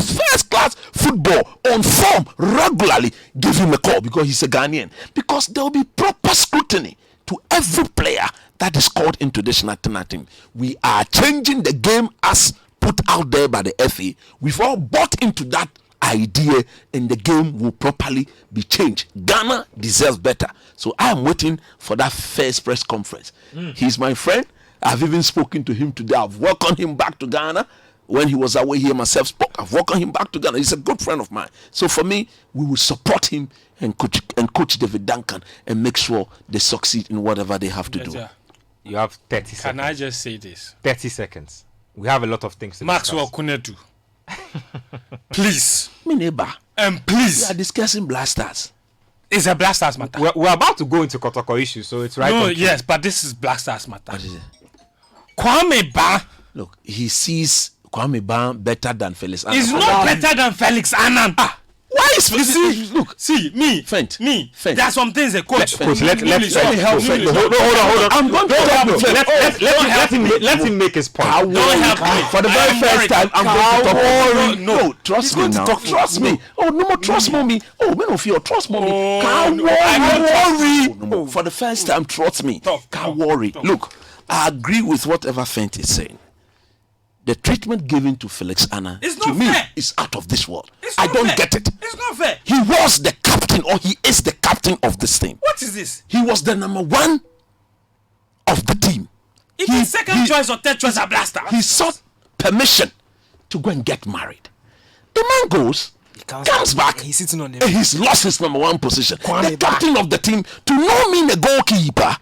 Speaker 2: class football on form regularly, give him a call because he's a Ghanaian. Because there will be proper scrutiny to every player that is called into this national team. We are changing the game as put out there by the FA. We've all bought into that idea and the game will properly be changed. Ghana deserves better. So I am waiting for that first press conference. He's my friend. I've even spoken to him today. I've welcomed him back to Ghana. When he was away here, myself spoke. I've welcomed him back to Ghana. He's a good friend of mine. So for me, we will support him and coach David Duncan and make sure they succeed in whatever they have to do.
Speaker 1: You have 30 seconds.
Speaker 4: Can I just say this?
Speaker 1: 30 seconds. We have a lot of things to
Speaker 4: Maxwell
Speaker 1: discuss.
Speaker 4: Kunetu. Please.
Speaker 2: My neighbor,
Speaker 4: And please.
Speaker 2: we are discussing Blasters.
Speaker 4: It's a Black Stars matter.
Speaker 1: We're about to go into Kotoko issues, so it's right.
Speaker 4: No,
Speaker 1: on cue.
Speaker 4: yes, but this is Black Stars matter.
Speaker 2: What is it?
Speaker 4: Kwame Ba
Speaker 2: Look, he sees Kwame Ban better than Felix Annan.
Speaker 4: is not better than Felix Annan.
Speaker 2: Why is
Speaker 4: You see,
Speaker 2: look?
Speaker 4: see me,
Speaker 2: Fent.
Speaker 4: me.
Speaker 2: Fent.
Speaker 4: There are some things a coach.
Speaker 1: Coach, let me help.
Speaker 2: Fent.
Speaker 1: Hold on.
Speaker 2: I'm going to talk to Fent.
Speaker 1: Let him make his point.
Speaker 4: Don't help me.
Speaker 2: For the
Speaker 4: I
Speaker 2: very
Speaker 4: am
Speaker 2: first
Speaker 4: worried.
Speaker 2: time, I'm going to talk to
Speaker 4: No,
Speaker 2: trust me now. Trust me. Oh, no more trust me. Oh, man of you, trust me.
Speaker 4: Oh,
Speaker 2: Can't
Speaker 4: no, I don't
Speaker 2: worry. No, for the first time, trust me.
Speaker 4: Tough,
Speaker 2: Can't worry. Look, I agree with whatever Fent is saying. The treatment given to Felix Annan,
Speaker 4: It's
Speaker 2: to
Speaker 4: not
Speaker 2: me,
Speaker 4: fair.
Speaker 2: is out of this world.
Speaker 4: It's
Speaker 2: I
Speaker 4: not
Speaker 2: don't
Speaker 4: fair.
Speaker 2: get it.
Speaker 4: It's not fair.
Speaker 2: He was the captain, or he is the captain of this team.
Speaker 4: What is this?
Speaker 2: He was the number one of the team.
Speaker 4: It is second choice or third choice at Black Stars.
Speaker 2: He sought permission to go and get married. The man goes, comes back,
Speaker 3: He's sitting on
Speaker 2: and
Speaker 3: the
Speaker 2: he's lost his number one position.
Speaker 3: Kwame
Speaker 2: The captain of the team, to no mean a goalkeeper,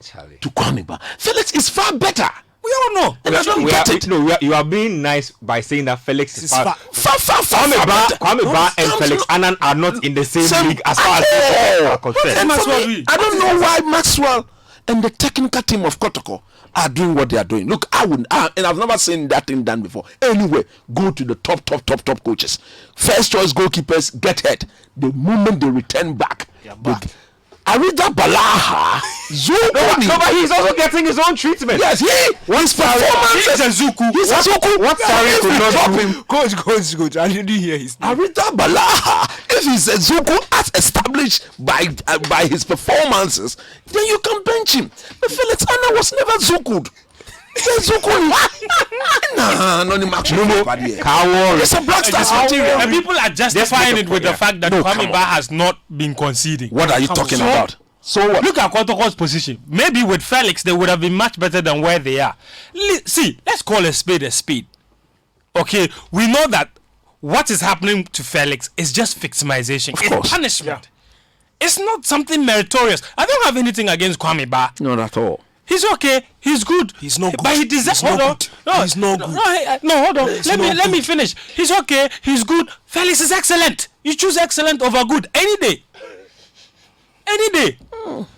Speaker 1: Charlie.
Speaker 2: to Kwame Ban. Felix is far better.
Speaker 4: We all know.
Speaker 2: And I don't get it.
Speaker 1: You are being nice by saying that Felix is far. Kwame Ba and Felix Annan are not in the same league as far as they are concerned.
Speaker 2: And for
Speaker 4: Maxwell
Speaker 2: me,
Speaker 4: doing?
Speaker 2: I don't know why Maxwell and the technical team of Kotoko are doing what they are doing. Look, and I've never seen that thing done before. Anyway, go to the top coaches. First choice goalkeepers get hurt. The moment they return back, Arida Balaha, Zukuni.
Speaker 1: No, but he's also getting his own treatment.
Speaker 2: Yes, his performance
Speaker 4: He's a Zuku.
Speaker 2: He's a Zuku.
Speaker 1: What Sarri could not
Speaker 2: drop
Speaker 1: do.
Speaker 2: him.
Speaker 3: coach. I didn't hear his name.
Speaker 2: Arida Balaha, if he's a Zuku as established by his performances, then you can bench him. But Felix Annan was never Zukud. He's a Zuku. It's a Black Stars material.
Speaker 4: And people are justifying it with the fact that
Speaker 2: No,
Speaker 4: Kwame
Speaker 2: come
Speaker 4: Ba
Speaker 2: on.
Speaker 4: has not been conceding.
Speaker 2: What are you talking about? So what?
Speaker 4: Look at Kotoko's position. Maybe with Felix, they would have been much better than where they are. See, let's call a spade a spade. Okay, we know that what is happening to Felix is just victimization.
Speaker 2: Of course.
Speaker 4: It's punishment. It's not something meritorious. I don't have anything against Kwame Ba.
Speaker 2: Not at all.
Speaker 4: He's okay. He's good.
Speaker 3: He's not good.
Speaker 4: But he deserves.
Speaker 3: He's
Speaker 4: Hold
Speaker 3: not
Speaker 4: on.
Speaker 3: good.
Speaker 4: No,
Speaker 3: He's not good.
Speaker 4: No, hold on.
Speaker 3: He's
Speaker 4: Let
Speaker 3: not
Speaker 4: me finish. He's okay. He's good. Felix is excellent. You choose excellent over good any day. Any day.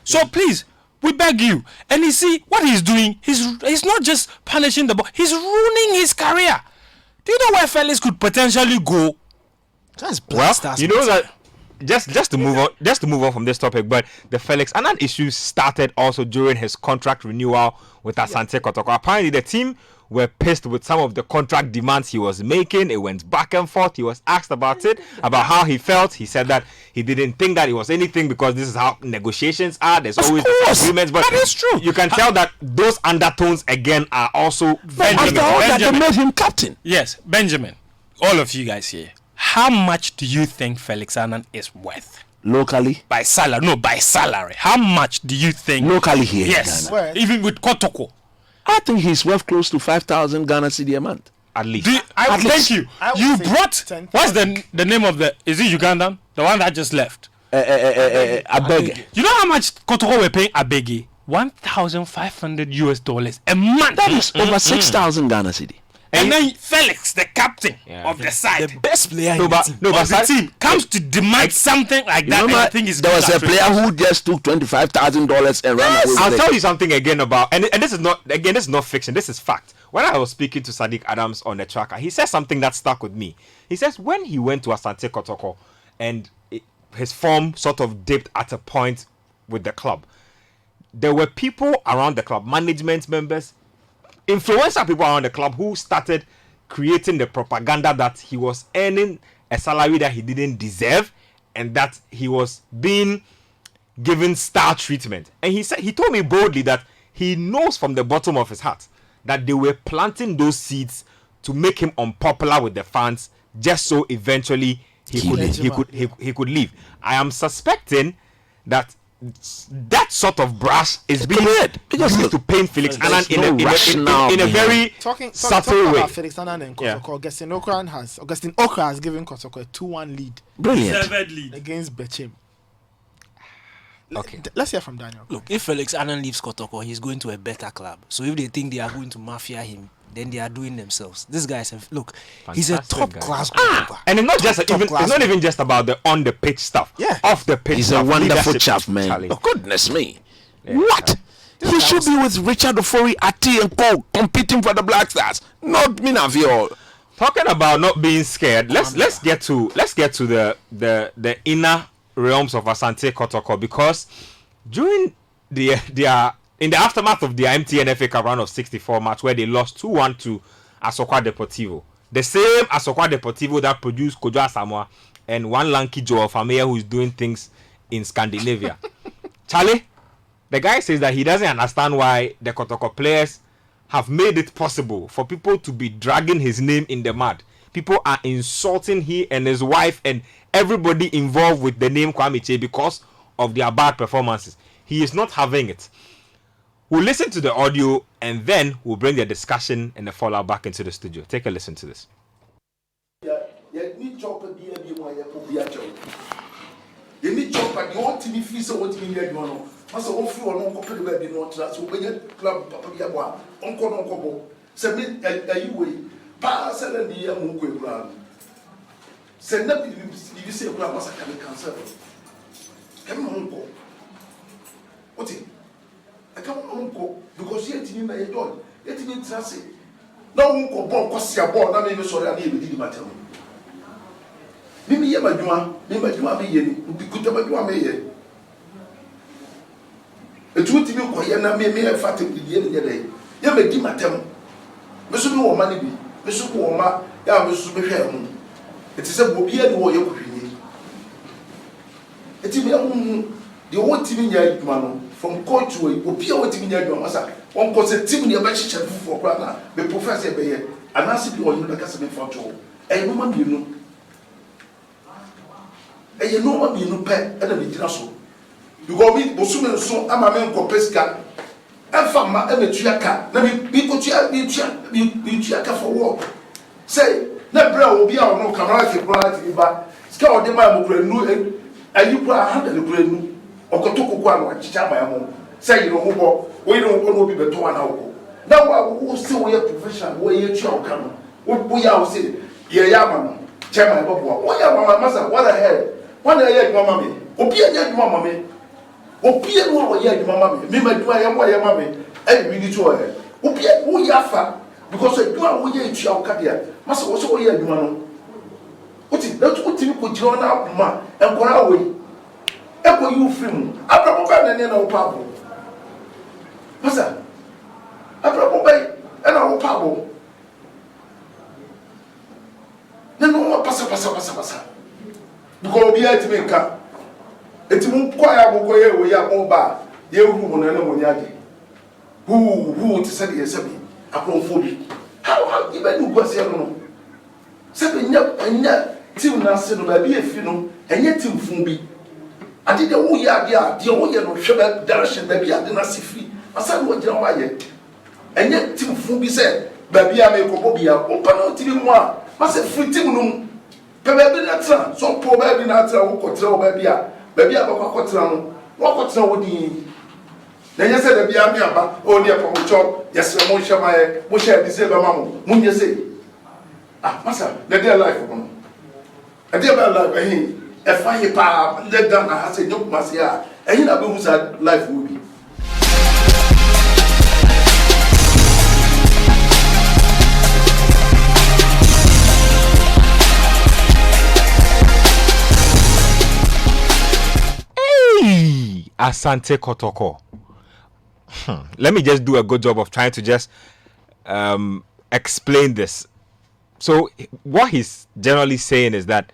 Speaker 4: So please, we beg you. And you see what he's doing. He's not just punishing the boy. He's ruining his career. Do you know where Felix could potentially go?
Speaker 3: That's
Speaker 1: Well,
Speaker 3: Black Stars.
Speaker 1: you know that just to move on from this topic, but the Felix Annan issue started also during his contract renewal with Asante Kotoko. Apparently, the team were pissed with some of the contract demands he was making. It went back and forth. He was asked about it, about how he felt. He said that he didn't think that it was anything because this is how negotiations are. There's always disagreements, but
Speaker 4: that is true.
Speaker 1: You can tell that those undertones again are also
Speaker 2: After all that, they made him captain.
Speaker 4: Yes, Benjamin. All of you guys here. How much do you think Felix Annan is worth?
Speaker 2: Locally?
Speaker 4: By salary. No, by salary. How much do you think?
Speaker 2: Locally here.
Speaker 4: Yes.
Speaker 2: In Ghana.
Speaker 3: Where?
Speaker 4: Even with Kotoko.
Speaker 2: I think he's worth close to 5,000 Ghana cedi a month.
Speaker 1: at least.
Speaker 4: Thank you.
Speaker 3: I would
Speaker 4: You
Speaker 3: say
Speaker 4: brought.
Speaker 3: 10,000.
Speaker 4: What's the name of the? Is it Ugandan? The one that just left.
Speaker 2: I beg.
Speaker 4: You know how much Kotoko were paying Abegi? $1,500 a month.
Speaker 2: That is over 6,000 Ghana cedi.
Speaker 4: And then Felix, the captain of the side,
Speaker 5: The best player
Speaker 1: No,
Speaker 5: in
Speaker 1: but
Speaker 5: the team.
Speaker 1: no, but
Speaker 4: of the team, comes to demand something like that. And I think it's
Speaker 2: there was
Speaker 4: good
Speaker 2: a
Speaker 4: at
Speaker 2: player
Speaker 4: Rangers.
Speaker 2: who just took $25,000 and ran away
Speaker 1: I'll
Speaker 2: with
Speaker 1: tell
Speaker 2: it.
Speaker 1: you something again about, and this is not, again, this is not fiction, this is fact. When I was speaking to Sadiq Adams on the tracker, he said something that stuck with me. He says when he went to Asante Kotoko and his form sort of dipped at a point with the club, there were people around the club, management members, influential people around the club who started creating the propaganda that he was earning a salary that he didn't deserve and that he was being given star treatment. And he told me boldly that he knows from the bottom of his heart that they were planting those seeds to make him unpopular with the fans, just so eventually he could leave. I am suspecting that sort of brush is being used to paint Felix Annan in a very
Speaker 3: Talking
Speaker 1: subtle way.
Speaker 3: about Felix Annan and Kotoko, Augustine Okra has given Kotoko a 2-1 lead
Speaker 2: Brilliant.
Speaker 4: Third lead.
Speaker 3: against Bechem.
Speaker 1: Okay.
Speaker 3: Let's hear from Daniel.
Speaker 5: Look, if Felix Annan leaves Kotoko, he's going to a better club. So if they think they are going to mafia him, then they are doing themselves. This guy is he's a
Speaker 1: Fantastic
Speaker 5: top
Speaker 1: guy.
Speaker 5: class goalkeeper.
Speaker 1: And it's not just
Speaker 5: Top
Speaker 1: even
Speaker 5: class.
Speaker 1: it's not even just about the on the pitch stuff.
Speaker 3: Yeah.
Speaker 1: Off the pitch
Speaker 2: He's
Speaker 1: stuff.
Speaker 2: a wonderful
Speaker 1: leadership,
Speaker 2: chap, man.
Speaker 1: Charlie.
Speaker 2: Oh, goodness me. What? He should be with Richard Ofori, Ati and Co. competing for the Black Stars. Not Minavio.
Speaker 1: Talking about not being scared, let's get to the inner realms of Asante Kotoko, because during in the aftermath of the MTN FA Cup round of 64 match where they lost 2-1 to Asokwa Deportivo, the same Asokwa Deportivo that produced Kojo Asamoah and one lanky Joe Famea who is doing things in Scandinavia. Charlie, the guy says that he doesn't understand why the Kotoko players have made it possible for people to be dragging his name in the mud. People are insulting he and his wife and everybody involved with the name Kwame Che because of their bad performances. He is not having it. We'll listen to the audio and then we'll bring the discussion and the fallout back into the studio. Take a listen to this.
Speaker 6: You need chopper, you want to be free, so what you need, Master of Flu or Uncle Baby, no trust, so when you club Papa, Uncle, send me a way, pass and the young Mugu. Send nothing, you say, Grandmaster can be cancelled. Come on, Uncle. What it? I come on, Uncle, because yet you may do it. Yet you trust it. No Uncle Bon, because you're born, I may be sorry, I need to matter. Mimi yema juma me ye ni kuta ba juma me ye etu ti bi ko ye na me fa te bi ye ni ye ye me di matem me so bi wo ma ni bi me so wo ma ya me so be hwe hu eti se bo bi ye ni wo ye ko hwini eti me hu de wo ti bi nya juma no from coach we obi a wo ti bi nya juma masa won ko se team ni e ba chiche fufu okra na be professor be ye anasi bi wo ni da ka se me fa to e no ma bi no and you know what you know, pet and a so. You go meet Bosuman so, I'm a man called Pesca. And from my Emetriaca, let me be put you for war. Say, Nebra will be our no camaraderie, but scour the man will new and you put 100 new or Kotoko and Chama. Say, you know, we don't want to be the 2 hour. Now I will still wear professional, where you shall come. What we are say, Yaman, Chairman Bob, what are my master, what I had. One year, mammy, Opia, mammy, Opia, what year, mammy, Mima, do I am why mammy, and we need to her. Opia, who yafa, because I do our year, shall cut here. Must also hear you, man. What is that? What you could join up, ma, and go away. Echo you film. I probably no pabble. Massa, I probably and our pabble. No more passa. Because we had to make up. It's more quiet, we are all bad. You room on any one. Who to say yes, upon 40. How even you go see no? 7 years and yet, till now, said be a funeral, and yet till Fumbi. I did the whole year, the whole year of sugar direction, baby, I did not see free. I said, what you know, yet. And yet, till Fumbi said, baby, I may go be a open to him one. Must have free Tim. Baby natural, some poor baby natural who control baby. Baby, I got control. What control would he? Then you say the Biami about all the upon chop, yes, Moshe, this Mamu, Munya say, ah, Massa, let their life on. A dear life, a fire power, let down, I say, no, Massia, and you know whose life will be.
Speaker 1: Asante Kotoko. Let me just do a good job of trying to just explain this. So what he's generally saying is that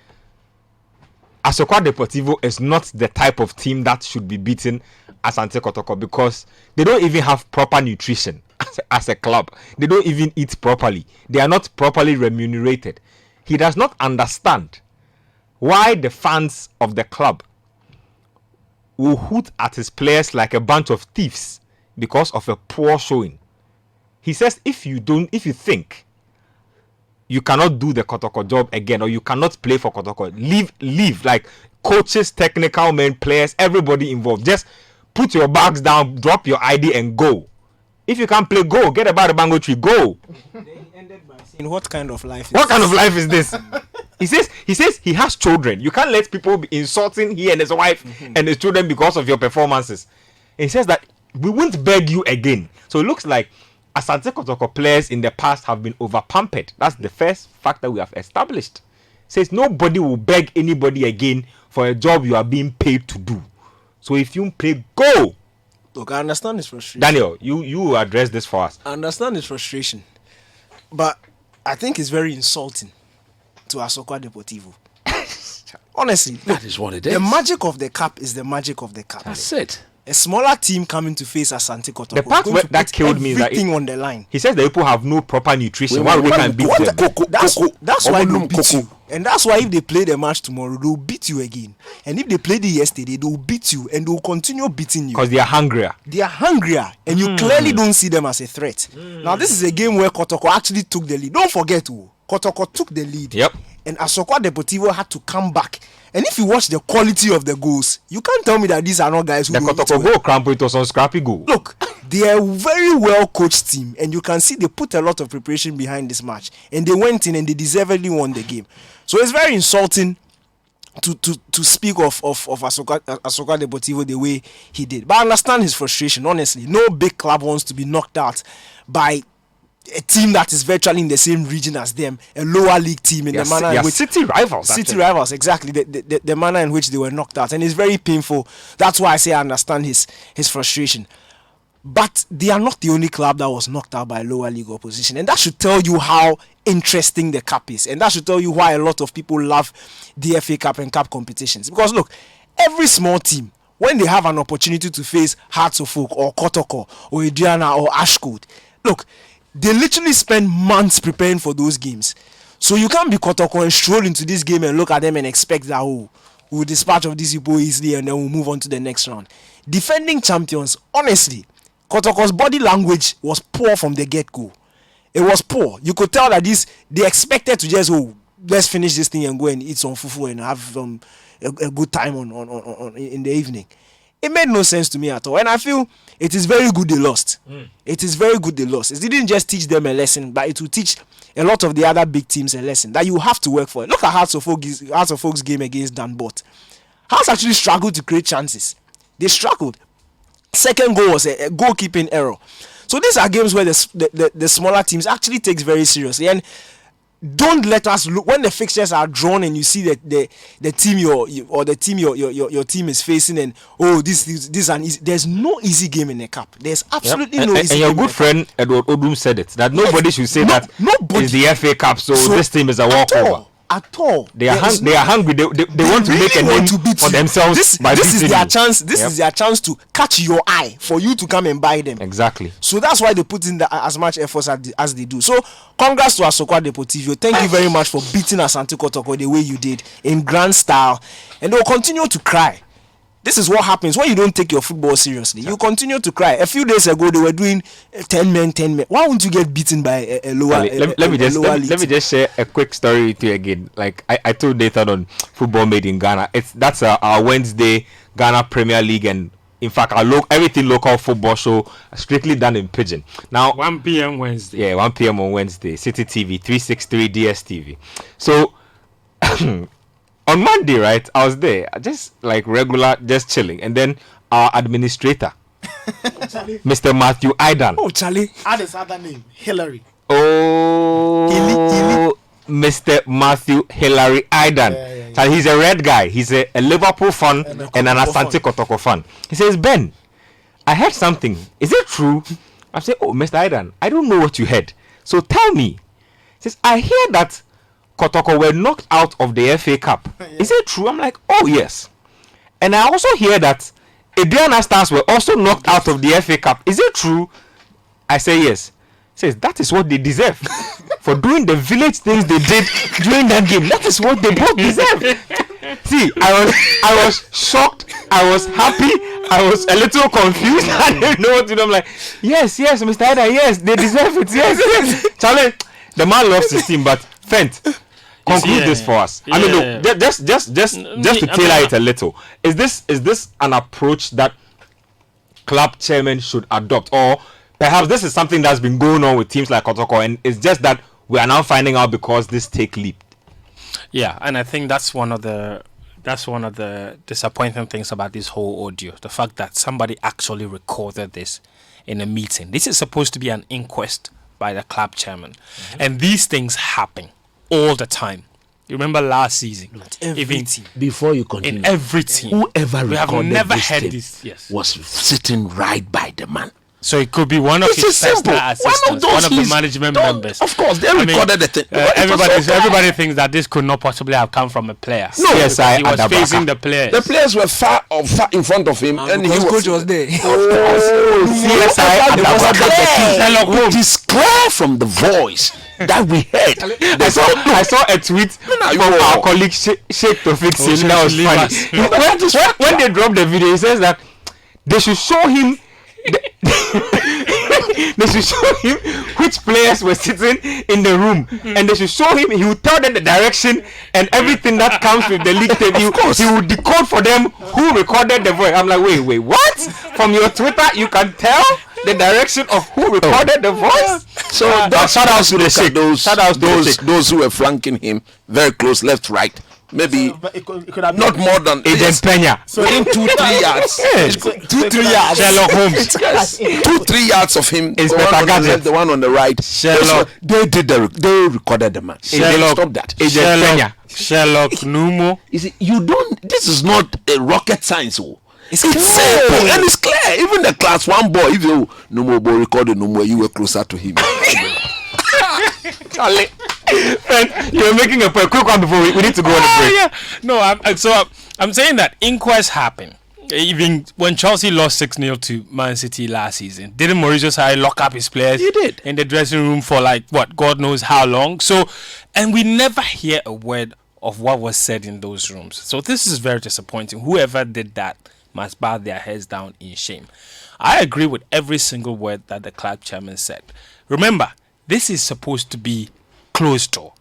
Speaker 1: Asokwa Deportivo is not the type of team that should be beaten Asante Kotoko because they don't even have proper nutrition as a club. They don't even eat properly. They are not properly remunerated. He does not understand why the fans of the club will hoot at his players like a bunch of thieves because of a poor showing. He says if you think you cannot do the Kotoko job again or you cannot play for Kotoko, leave like coaches, technical men, players, everybody involved. Just put your bags down, drop your ID and go. If you can't play, go. Get about the mango tree, go.
Speaker 5: They ended by saying, what kind of life is
Speaker 1: What kind of life is this? He says he has children. You can't let people be insulting he and his wife and his children because of your performances. He says that we won't beg you again. So it looks like Asante Kotoko players in the past have been over-pampered. That's the first factor we have established. Says nobody will beg anybody again for a job you are being paid to do. So if you play, go.
Speaker 5: Look, I understand his frustration.
Speaker 1: Daniel, you address this for us.
Speaker 5: I understand his frustration. But I think it's very insulting to Asokwa Deportivo. Honestly,
Speaker 2: That is what it is.
Speaker 5: the magic of the cup is the magic of the cup.
Speaker 2: That's it.
Speaker 5: A smaller team coming to face Asante Kotoko.
Speaker 1: The part that killed me is that
Speaker 5: everything on the line.
Speaker 1: He says the people have no proper nutrition. Why would they can beat them?
Speaker 5: That's why they'll beat you. And that's why if they play the match tomorrow, they'll beat you again. And if they played it yesterday, they'll beat you and they'll continue beating you.
Speaker 1: Because they are hungrier.
Speaker 5: They are hungrier and you clearly don't see them as a threat. Now, this is a game where Kotoko actually took the lead. Don't forget, Kotoko took the lead.
Speaker 1: Yep.
Speaker 5: And Asokwa Deportivo had to come back. And if you watch the quality of the goals, you can't tell me that these are not guys who
Speaker 1: The
Speaker 5: don't
Speaker 1: Kotoko
Speaker 5: eat well.
Speaker 1: goal cramp, it was on scrappy goal.
Speaker 5: Look, they are a very well coached team, and you can see they put a lot of preparation behind this match, and they went in and they deservedly won the game. So it's very insulting to speak of Asokwa Deportivo the way he did. But I understand his frustration. Honestly, no big club wants to be knocked out by a team that is virtually in the same region as them, a lower league team in the manner in which
Speaker 1: city rivals.
Speaker 5: City rivals, exactly. The manner in which they were knocked out, and it's very painful. That's why I say I understand his frustration. But they are not the only club that was knocked out by lower league opposition, and that should tell you how interesting the cup is, and that should tell you why a lot of people love the FA Cup and Cup competitions. Because look, every small team, when they have an opportunity to face Hearts of Oak or Kotoko or Adriana or Ashcote, look, they literally spend months preparing for those games. So you can't be Kotoko and stroll into this game and look at them and expect that, we'll dispatch of these people easily and then we'll move on to the next round. Defending champions, honestly, Kotoko's body language was poor from the get-go. It was poor. You could tell that they expected to just, let's finish this thing and go and eat some fufu and have a good time on in the evening. It made no sense to me at all. And I feel it is very good they lost. It is very good they lost. It didn't just teach them a lesson, but it will teach a lot of the other big teams a lesson that you have to work for it. Look at Hearts of Oak's game against Danbot. Hearts actually struggled to create chances. They struggled. Second goal was a goalkeeping error. So these are games where the smaller teams actually takes very seriously. And don't let us look when the fixtures are drawn and you see that the team your team is facing and this is an easy. There's no easy game in the cup. There's absolutely no easy.
Speaker 1: And your good friend Edward Odum said it that nobody should say that it's the FA Cup. So this team is a walkover.
Speaker 5: At all.
Speaker 1: They are hungry. They want to
Speaker 5: really
Speaker 1: make a name for themselves.
Speaker 5: This is their chance. This is their chance to catch your eye for you to come and buy them.
Speaker 1: Exactly.
Speaker 5: So that's why they put in as much effort as they do. So congrats to Asokwa Deportivo. Thank you very much for beating Asante Kotoko the way you did in grand style, and they will continue to cry. This is what happens when you don't take your football seriously. You continue to cry. A few days ago, they were doing 10 men. Why won't you get beaten by a lower
Speaker 1: let me just share a quick story with you again. Like I told Nathan on Football Made in Ghana. That's our Wednesday Ghana Premier League and In fact, everything local football show strictly done in Pidgin. Now,
Speaker 4: 1 p.m. Wednesday.
Speaker 1: Yeah, 1 p.m. on Wednesday. Citi TV 363 DSTV. So on Monday, right? I was there, just like regular, just chilling, and then our administrator, Mr. Matthew Aidan.
Speaker 5: Oh, Charlie.
Speaker 3: Add his other name, Hillary.
Speaker 1: Oh, Mr. Matthew Hillary Aidan. So he's a red guy. He's a Liverpool fan and an Asante Kotoko fan. He says, Ben, I heard something. Is it true? I say, oh, Mr. Aidan, I don't know what you heard. So tell me. He says, I hear that Kotoko were knocked out of the FA Cup. Is it true? I'm like, oh, yes. And I also hear that Ediana Stars were also knocked out of the FA Cup. Is it true? I say, yes. Says that is what they deserve for doing the village things they did during that game. That is what they both deserve. See, I was shocked, I was happy, I was a little confused. I didn't know what to do. I'm like, yes, Mr. Ida, yes, they deserve it. Yes. Charlie, the man loves his team, but Fent, conclude this for us. I mean, look, just to tailor it a little. Is this an approach that club chairman should adopt, or perhaps this is something that's been going on with teams like Kotoko, and it's just that we are now finding out because this take leap?
Speaker 4: Yeah, and I think that's one of the disappointing things about this whole audio. The fact that somebody actually recorded this in a meeting. This is supposed to be an inquest by the club chairman. And these things happen all the time. You remember last season?
Speaker 5: Every team.
Speaker 2: Before you continue,
Speaker 4: In every team.
Speaker 2: whoever
Speaker 4: We have
Speaker 2: recorded
Speaker 4: never
Speaker 2: this
Speaker 4: had
Speaker 2: tape
Speaker 4: this. Yes.
Speaker 2: was sitting right by the man.
Speaker 4: So it could be one of
Speaker 2: This
Speaker 4: his
Speaker 2: is simple.
Speaker 4: personal assistants, one of the management members.
Speaker 2: Of course, they
Speaker 4: I mean,
Speaker 2: recorded the thing.
Speaker 4: everybody thinks that this could not possibly have come from a player.
Speaker 2: No.
Speaker 4: Yes,
Speaker 1: CSI
Speaker 4: he was
Speaker 1: Adabaka.
Speaker 4: facing the players.
Speaker 2: The players were far in front of him, and he
Speaker 5: Because
Speaker 2: was.
Speaker 5: coach was there.
Speaker 1: CSI Adabaka.
Speaker 4: Sherlock Holmes.
Speaker 2: It is clear from the voice that we heard.
Speaker 1: I saw a tweet from our colleague Sheikh Tofik saying that was funny. When they dropped the video, he says that they should show him they should show him which players were sitting in the room, and they should show him. He will tell them the direction and everything that comes with the league tape. He will decode for them who recorded the voice. I'm like, wait, what? From your Twitter, you can tell the direction of who recorded the voice.
Speaker 2: So shout out to the Sheikh. Those who were flanking him very close, left, right. Maybe
Speaker 3: But it could have
Speaker 2: not more than
Speaker 1: Agent Pena.
Speaker 2: within 2-3 yards.
Speaker 3: 2-3 yards.
Speaker 1: Sherlock Holmes.
Speaker 2: 2-3 yards of him. The
Speaker 1: Inspector
Speaker 2: one on the
Speaker 1: Gadget.
Speaker 2: left, the one on the right.
Speaker 1: Sherlock.
Speaker 2: They recorded the man. Stop that.
Speaker 1: Agent Pena.
Speaker 4: Sherlock Numo.
Speaker 2: You see, this is not a rocket science. It's
Speaker 5: clear.
Speaker 2: simple and it's clear. Even the class 1 boy, if you no more boy recorded no more, you were closer to him.
Speaker 1: Charlie, you're making a quick one before we need to go on a break.
Speaker 4: Yeah. No, I'm saying that inquests happen. Even when Chelsea lost 6-0 to Man City last season, didn't Mauricio Sarri lock up his players?
Speaker 2: He did.
Speaker 4: In the dressing room for God knows how long. So, and we never hear a word of what was said in those rooms. So this is very disappointing. Whoever did that must bow their heads down in shame. I agree with every single word that the club chairman said. Remember, this is supposed to be closed door.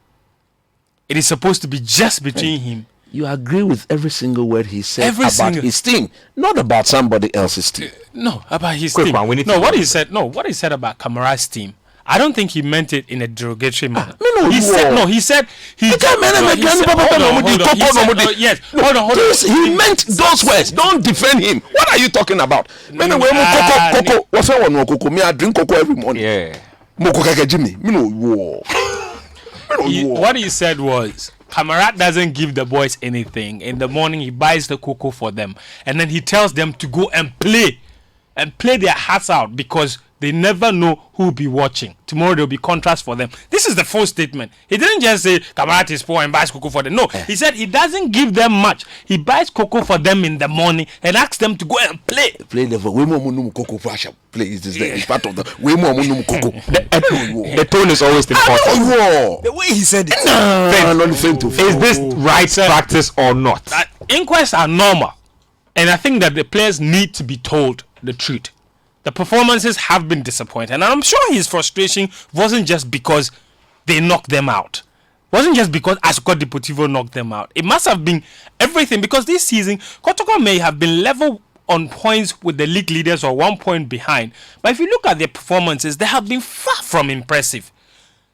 Speaker 4: It is supposed to be just between him.
Speaker 2: You agree with every single word he said
Speaker 4: Every
Speaker 2: about
Speaker 4: single-
Speaker 2: his team, not about somebody else's team.
Speaker 4: No, about his
Speaker 1: Quick
Speaker 4: team.
Speaker 1: one, we need to
Speaker 4: No,
Speaker 1: go
Speaker 4: what
Speaker 1: on.
Speaker 4: he said. No, what he said about Kamara's team. I don't think he meant it in a derogatory manner.
Speaker 2: no,
Speaker 4: he
Speaker 2: you
Speaker 4: said
Speaker 2: are.
Speaker 4: no. He said he.
Speaker 2: He can't
Speaker 4: no, he said- hold on, hold on. He said- yes, hold on.
Speaker 2: This, he meant those words. Don't defend him. What are you talking about? Coco. What's wrong with Coco? Me, I drink cocoa every morning.
Speaker 1: Yeah.
Speaker 2: Moko keke Jimmy. Me no war.
Speaker 4: What he said was, Kamara doesn't give the boys anything. In the morning, he buys the cocoa for them, and then he tells them to go and play their hearts out because they never know who will be watching. Tomorrow there will be contrast for them. This is the full statement. He didn't just say Kamara is poor and buys cocoa for them. No, he said he doesn't give them much. He buys cocoa for them in the morning and asks them to go and play.
Speaker 2: Play the way more munum cocoa fashion. Play is this there. It's part of the way more munum cocoa.
Speaker 1: The tone is always important.
Speaker 2: War.
Speaker 5: The way he said it.
Speaker 1: Is this right practice or not?
Speaker 4: Inquests are normal, and I think that the players need to be told the truth. The performances have been disappointing, and I'm sure his frustration wasn't just because they knocked them out. Wasn't just because Ascot Deportivo knocked them out. It must have been everything, because this season Kotoko may have been level on points with the league leaders or 1 point behind. But if you look at their performances, they have been far from impressive.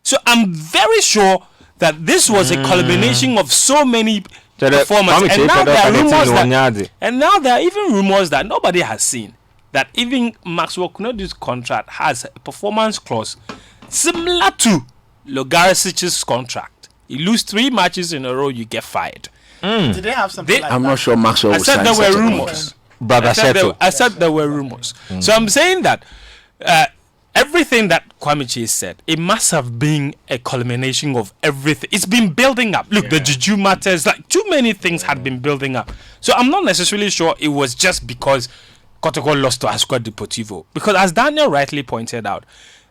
Speaker 4: So I'm very sure that this was a culmination of so many performances. And now there are even rumors that nobody has seen that even Maxwell Kunodu's contract has a performance clause similar to Logarisic's contract. You lose 3 matches in a row, you get fired.
Speaker 3: Did they have something like
Speaker 2: I'm
Speaker 3: that?
Speaker 2: not sure Maxwell
Speaker 4: I
Speaker 2: will
Speaker 4: said
Speaker 2: sign
Speaker 4: there
Speaker 2: such
Speaker 4: were
Speaker 2: a
Speaker 4: rumors.
Speaker 2: contract.
Speaker 4: I said there were rumors. So I'm saying that everything that Kwame Chie said, it must have been a culmination of everything. It's been building up. Look, the Juju matters, like too many things had been building up. So I'm not necessarily sure it was just because Kotoko lost to Ascot Deportivo. Because as Daniel rightly pointed out,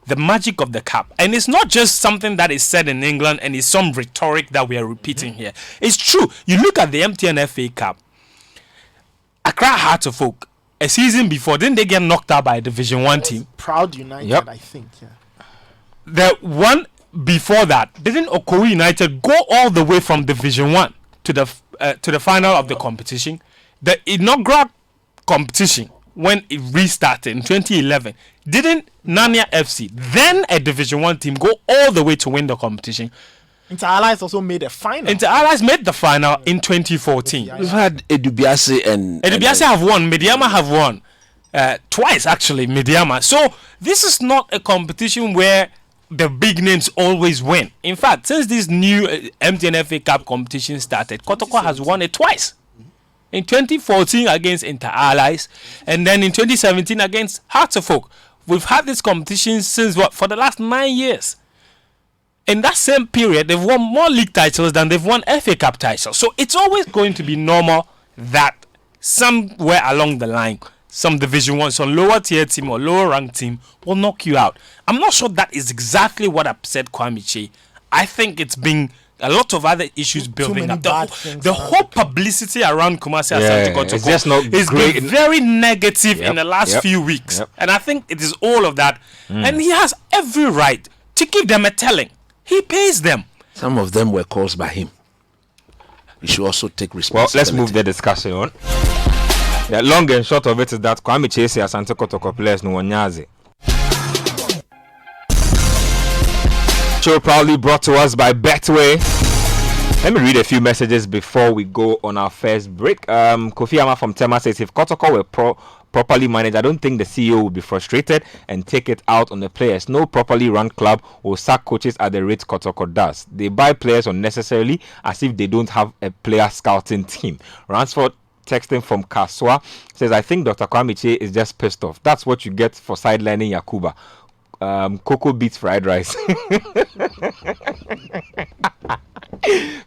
Speaker 4: the magic of the cup, and it's not just something that is said in England and it's some rhetoric that we are repeating here. It's true. You look at the MTN FA Cup, Accra Hearts of Oak, a season before, didn't they get knocked out by a Division 1 team?
Speaker 3: Proud United, I think. Yeah.
Speaker 4: The one before that, didn't Okoye United go all the way from Division 1 to the final of the competition? The inaugural competition, when it restarted in 2011, didn't Nanya FC, then a Division 1 team, go all the way to win the competition?
Speaker 3: Inter Allies also made a final.
Speaker 4: Inter Allies made the final in 2014.
Speaker 2: We've had Edubiase and
Speaker 4: Edubiase have won, Mediama have won twice actually, Mediama. So this is not a competition where the big names always win. In fact, since this new MTN FA Cup competition started, Kotoko has won it twice. In 2014 against Inter Allies, and then in 2017 against Hearts of Oak. We've had this competition since for the last 9 years. In that same period, they've won more league titles than they've won FA Cup titles. So it's always going to be normal that somewhere along the line, some Division 1, some lower tier team or lower ranked team will knock you out. I'm not sure that is exactly what upset Kwame Chie. I think it's been a lot of other issues building up. The whole publicity around Kumasi Asante Kotoko has been very negative in the last few weeks. And I think it is all of that. And he has every right to give them a telling. He pays them.
Speaker 2: Some of them were caused by him. He should also take responsibility.
Speaker 1: Well, let's move the discussion on. The long and short of it is that Kwame Chie Asante Kotoko players no wanyaze. Show proudly brought to us by Betway. Let me read a few messages before we go on our first break. Kofi Ama from Tema says, if Kotoko were properly managed, I don't think the CEO will be frustrated and take it out on the players. No properly run club will sack coaches at the rate Kotoko does. They buy players unnecessarily as if they don't have a player scouting team. Ransford texting from Kaswa says, I think Dr. Kwame Chie is just pissed off. That's what you get for sidelining Yakuba. Cocoa beats fried rice.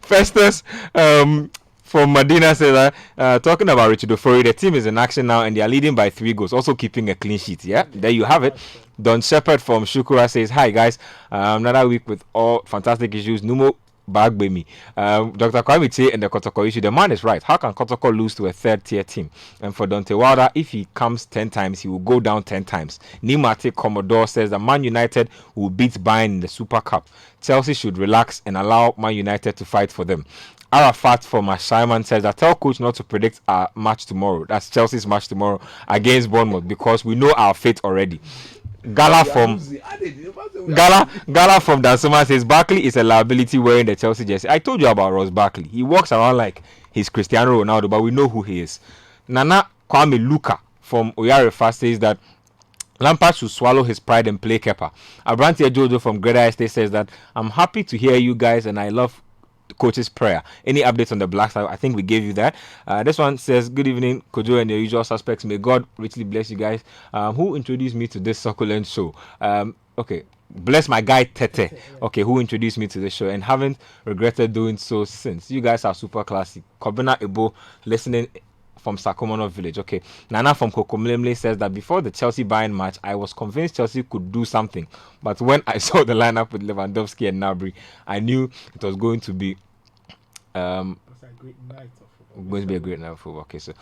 Speaker 1: Festus from Medina says talking about Richard Ofori, the team is in action now and they are leading by 3 goals, also keeping a clean sheet. Yeah, there you have it. Don Shepherd from Shukura says, hi guys, another week with all fantastic issues. Numo Bagbemi. Dr. Kwame Chie and the Kotoko issue. The man is right. How can Kotoko lose to a 3rd-tier team? And for Dante Wilder, if he comes 10 times, he will go down 10 times. Nimate Commodore says that Man United will beat Bayern in the Super Cup. Chelsea should relax and allow Man United to fight for them. Arafat from Ashaiman says that tell coach not to predict our match tomorrow. That's Chelsea's match tomorrow against Bournemouth because we know our fate already. Gala from Dansuma says Barkley is a liability wearing the Chelsea jersey. I told you about Ross Barkley. He walks around like he's Cristiano Ronaldo, but we know who he is. Nana Kwame Luka from Oyarefa says that Lampard should swallow his pride and play Kepa. Abrantia Jojo from Greater Estate says that I'm happy to hear you guys and I love coach's prayer. Any updates on the Black Star? I think we gave you that. This one says, good evening Kojo and your usual suspects, may God richly bless you guys. Who introduced me to this succulent show? Okay, bless my guy Tete, okay, who introduced me to the show and haven't regretted doing so since. You guys are super classy. Kobina Ebo listening from Sakomono Village. Okay, Nana from Kokomlemle says that before the Chelsea Bayern match, I was convinced Chelsea could do something, but when I saw the lineup with Lewandowski and Gnabry, I knew it was going to be going to be a great night of football. Okay, so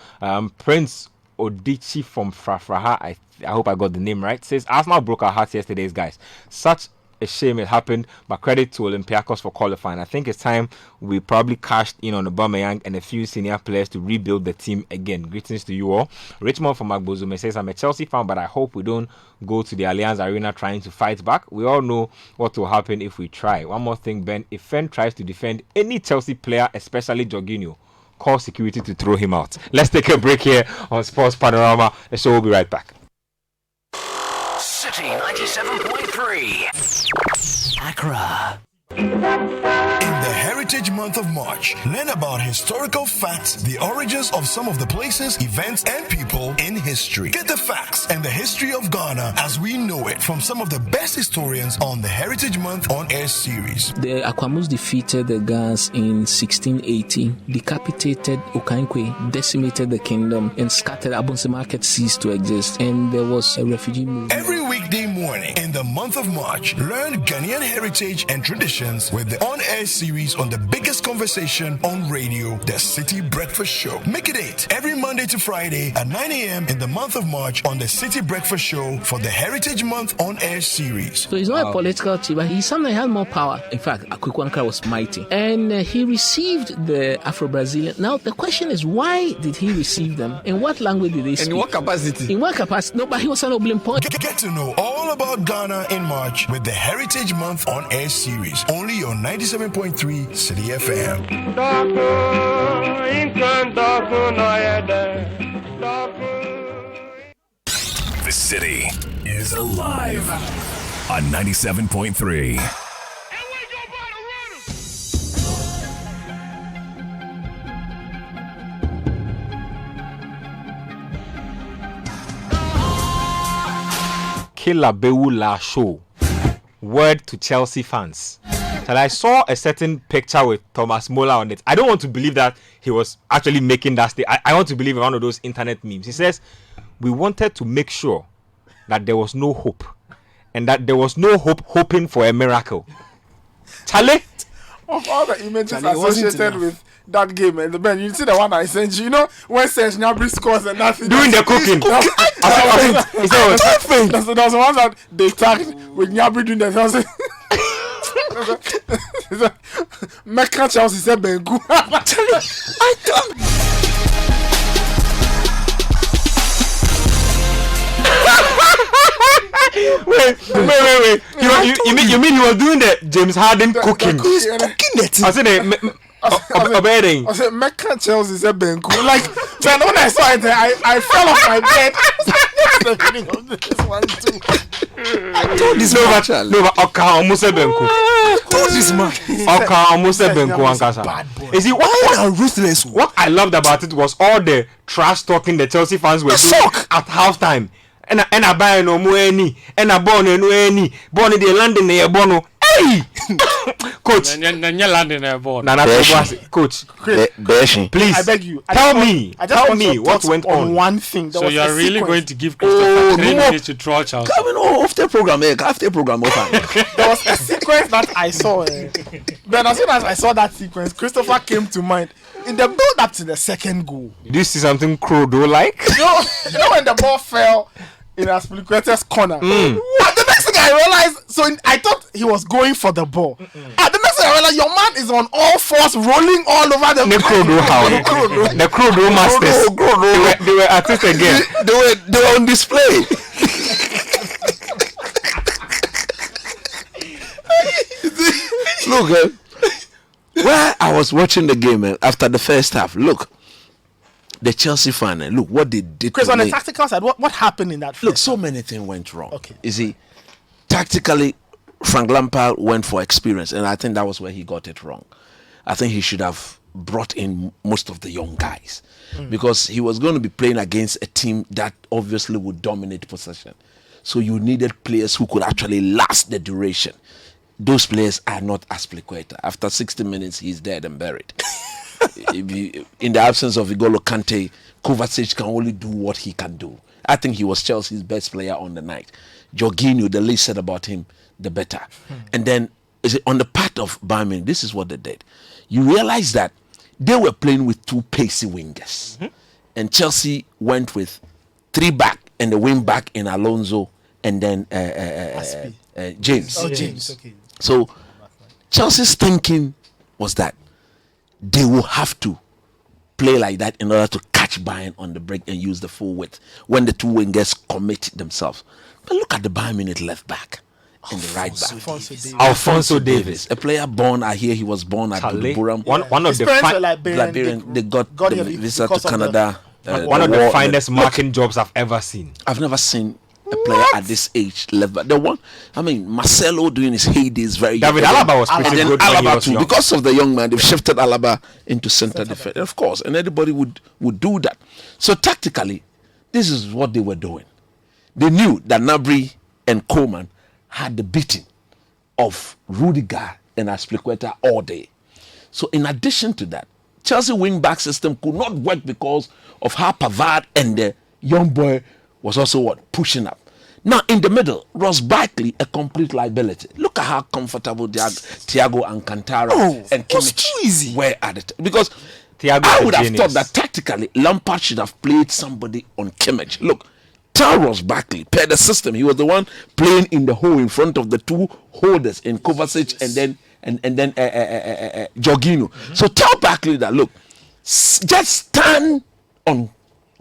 Speaker 1: Prince Odichi from Frafraha, I hope I got the name right, says Arsenal broke our hearts yesterday, guys. Such a shame it happened, but credit to Olympiacos for qualifying. I think it's time we probably cashed in on Aubameyang and a few senior players to rebuild the team again. Greetings to you all. Richmond from Agbozume says, I'm a Chelsea fan, but I hope we don't go to the Allianz Arena trying to fight back. We all know what will happen if we try. One more thing, Ben, if Fen tries to defend any Chelsea player, especially Jorginho, call security to throw him out. Let's take a break here on Sports Panorama. The show will be right back.
Speaker 7: City 97.3 Accra.
Speaker 8: In the Heritage Month of March, learn about historical facts, the origins of some of the places, events, and people in history. Get the facts and the history of Ghana as we know it from some of the best historians on the Heritage Month on Air series.
Speaker 9: The Akwamus defeated the Ghans in 1680, decapitated Okankwe, decimated the kingdom, and scattered Abonse Market ceased to exist, and there was a refugee movement.
Speaker 8: Every weekday morning in the month of March, learn Ghanaian heritage and traditions with the on-air series on the biggest conversation on radio, the City Breakfast Show. Make it 8 every Monday to Friday at 9 a.m. in the month of March on the City Breakfast Show for the Heritage Month on-air series.
Speaker 9: So he's not a political chief, but he's someone that had more power. In fact, Akwikwankra was mighty. And he received the Afro-Brazilian. Now, the question is, why did he receive them? In what language did they speak?
Speaker 10: In what capacity?
Speaker 9: In what capacity? No, but he was an oblong point.
Speaker 8: Get to know all about Ghana in March with the Heritage Month on-air series. Only on 97.3 City FM.
Speaker 7: The city is alive on 97.3.
Speaker 1: Killer Beula show. Word to Chelsea fans. And I saw a certain picture with Thomas Muller on it. I don't want to believe that he was actually making that statement. I want to believe in one of those internet memes. He says, we wanted to make sure that there was no hope. And that there was no hope hoping for a miracle. Charlie?
Speaker 3: Of all the images associated with that game, and Ben, you see the one I sent you. You know when Serge Gnabry scores and nothing.
Speaker 1: Doing the cooking.
Speaker 3: There was one that they tagged with Gnabry doing the thing. Mecca Chelsea said Bengu. I don't.
Speaker 1: Wait. You mean he was doing the James Harden cooking?
Speaker 5: He's cooking it.
Speaker 1: I said
Speaker 3: I said Mecca Chelsea said Bengu. Like when I saw it, I fell off my bed. The beginning of this one too.
Speaker 5: I told this man.
Speaker 1: No, but Oka almost said Bengu.
Speaker 5: Told this man.
Speaker 1: Oka almost said Bengu Ankasa. Is it
Speaker 5: Why are ruthless?
Speaker 1: What I loved about it was all the trash talking the Chelsea fans were doing at halftime. And I buy no more any, and I born no any, born in the London near Bono. Hey, coach. Coach, please.
Speaker 3: I beg you.
Speaker 1: Tell me what went on.
Speaker 3: One thing.
Speaker 4: So you are really going to give Christopher 3 minutes to draw Charles?
Speaker 2: After program.
Speaker 3: There was a sequence that I saw. Then as soon as I saw that sequence, Christopher came to mind. In the build up to the second goal.
Speaker 1: Do you see something Krodo like?
Speaker 3: You know when the ball fell in Aspilicueta's corner. The next thing I realized, I thought he was going for the ball. The next thing I realized, your man is on all fours, rolling all over the
Speaker 1: The Krodo masters. They were at it again.
Speaker 2: They were on display. Look, where I was watching the game after the first half, look, the Chelsea fan, look what they did.
Speaker 3: Because on the tactical side, what happened in that?
Speaker 2: Look, so many things went wrong.
Speaker 3: Okay.
Speaker 2: You see, tactically, Frank Lampard went for experience, and I think that was where he got it wrong. I think he should have brought in most of the young guys because he was going to be playing against a team that obviously would dominate possession. So you needed players who could actually last the duration. Those players are not Aspilicueta. After 60 minutes, he's dead and buried. In the absence of Igolo Kante, Kovacic can only do what he can do. I think he was Chelsea's best player on the night. Jorginho, the least said about him, the better. And then on the part of Bayern, this is what they did. You realize that they were playing with two pacey wingers. And Chelsea went with 3 back and the wing back in Alonso and then James.
Speaker 3: Oh, James. Okay.
Speaker 2: So Chelsea's thinking was that they will have to play like that in order to catch Bayern on the break and use the full width when the two wingers commit themselves. But look at the Bayern Munich left back and the right back.
Speaker 1: Alphonso Davies,
Speaker 2: a player born, I hear he was born at Buram.
Speaker 1: One of the
Speaker 2: Liberian. They got the visa to Canada.
Speaker 1: One of the finest marking jobs I've ever seen.
Speaker 2: I've never seen a player at this age left back. The one, I mean, Marcelo during his heyday is very
Speaker 1: David
Speaker 2: good.
Speaker 1: Alaba was pretty
Speaker 2: And
Speaker 1: good
Speaker 2: then
Speaker 1: when he
Speaker 2: Alaba
Speaker 1: was
Speaker 2: too.
Speaker 1: young.
Speaker 2: Because of the young man, they've shifted Alaba into center defense, of course, and everybody would do that. So tactically, this is what they were doing. They knew that Gnabry and Coman had the beating of Rudiger and Azpilicueta all day. So in addition to that, Chelsea wing-back system could not work because of how Pavard and the young boy was also pushing up. Now in the middle, Ross Barkley, a complete liability. Look at how comfortable Thiago Alcantara and Kimmich were at it. Because I would have thought that tactically Lampard should have played somebody on Kimmich. Look, tell Ross Barkley, per the system, he was the one playing in the hole in front of the two holders in Kovacic and then Jorginho. So tell Barkley that, look, just stand on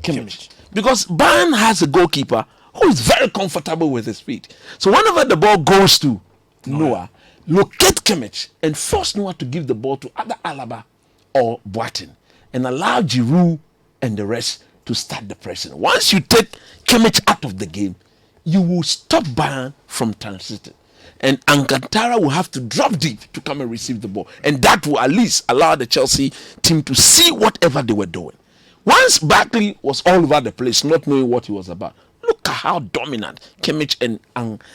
Speaker 2: Kimmich. Because Bayern has a goalkeeper who is very comfortable with his feet. So whenever the ball goes to Noah, locate Kimmich and force Noah to give the ball to either Alaba or Boateng and allow Giroud and the rest to start the pressing. Once you take Kimmich out of the game, you will stop Bayern from transiting. And Alcantara will have to drop deep to come and receive the ball. And that will at least allow the Chelsea team to see whatever they were doing. Once Barkley was all over the place, not knowing what he was about, look at how dominant Kimmich and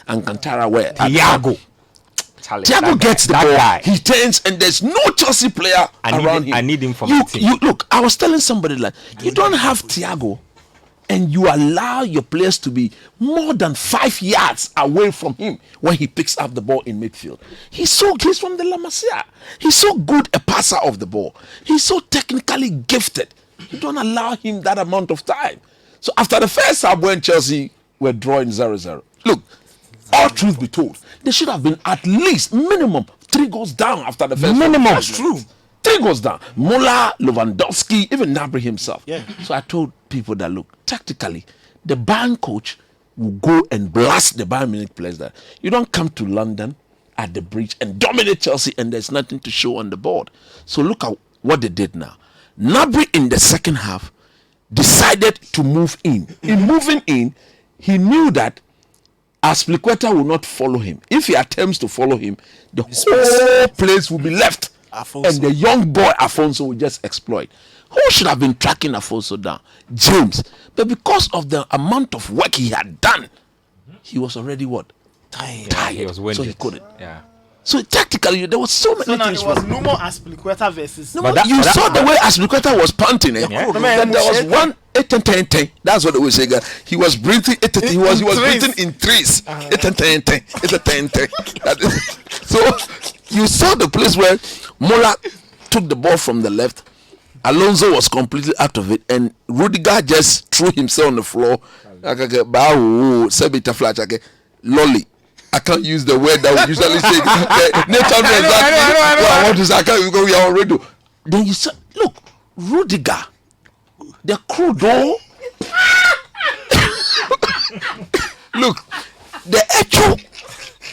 Speaker 2: Alcantara were.
Speaker 1: Thiago
Speaker 2: Gets the ball.
Speaker 1: Guy.
Speaker 2: He turns, and there's no Chelsea player around him.
Speaker 1: I need him for my team.
Speaker 2: Look, I was telling somebody like, you don't have Thiago, and you allow your players to be more than 5 yards away from him when he picks up the ball in midfield. He's from the La Masia. He's so good a passer of the ball. He's so technically gifted. You don't allow him that amount of time. So after the first half, when Chelsea were drawing 0-0, look, all truth be told, they should have been at least minimum 3 goals down after the first.
Speaker 1: Minimum.
Speaker 2: That's true. 3 goals down. Muller, Lewandowski, even Gnabry himself.
Speaker 5: Yeah.
Speaker 2: So I told people that, look, tactically, the Bayern coach will go and blast the Bayern Munich players that you don't come to London at the bridge and dominate Chelsea and there's nothing to show on the board. So look at what they did now. Gnabry in the second half decided to move in. In moving in, he knew that Azpilicueta will not follow him. If he attempts to follow him, the whole place will be left.
Speaker 5: Afonso.
Speaker 2: And the young boy Afonso will just exploit. Who should have been tracking Afonso down? James. But because of the amount of work he had done, he was already what? Tired.
Speaker 1: He was winded.
Speaker 2: So he couldn't.
Speaker 1: Yeah.
Speaker 2: So tactically, there was so many
Speaker 3: So now
Speaker 2: things
Speaker 3: it was
Speaker 2: wrong.
Speaker 3: no more Azpilicueta versus.
Speaker 2: No, you saw the way Azpilicueta was panting. That there was one 10. That's what they were saying. He was breathing. He was breathing in threes. 10. So you saw the place where Muller took the ball from the left. Alonso was completely out of it, and Rudiger just threw himself on the floor. Lolly. I can't use the word that we usually say. I want to say I can't because we are already. Then you said, look, Rudiger, the Crudo. Look, the echo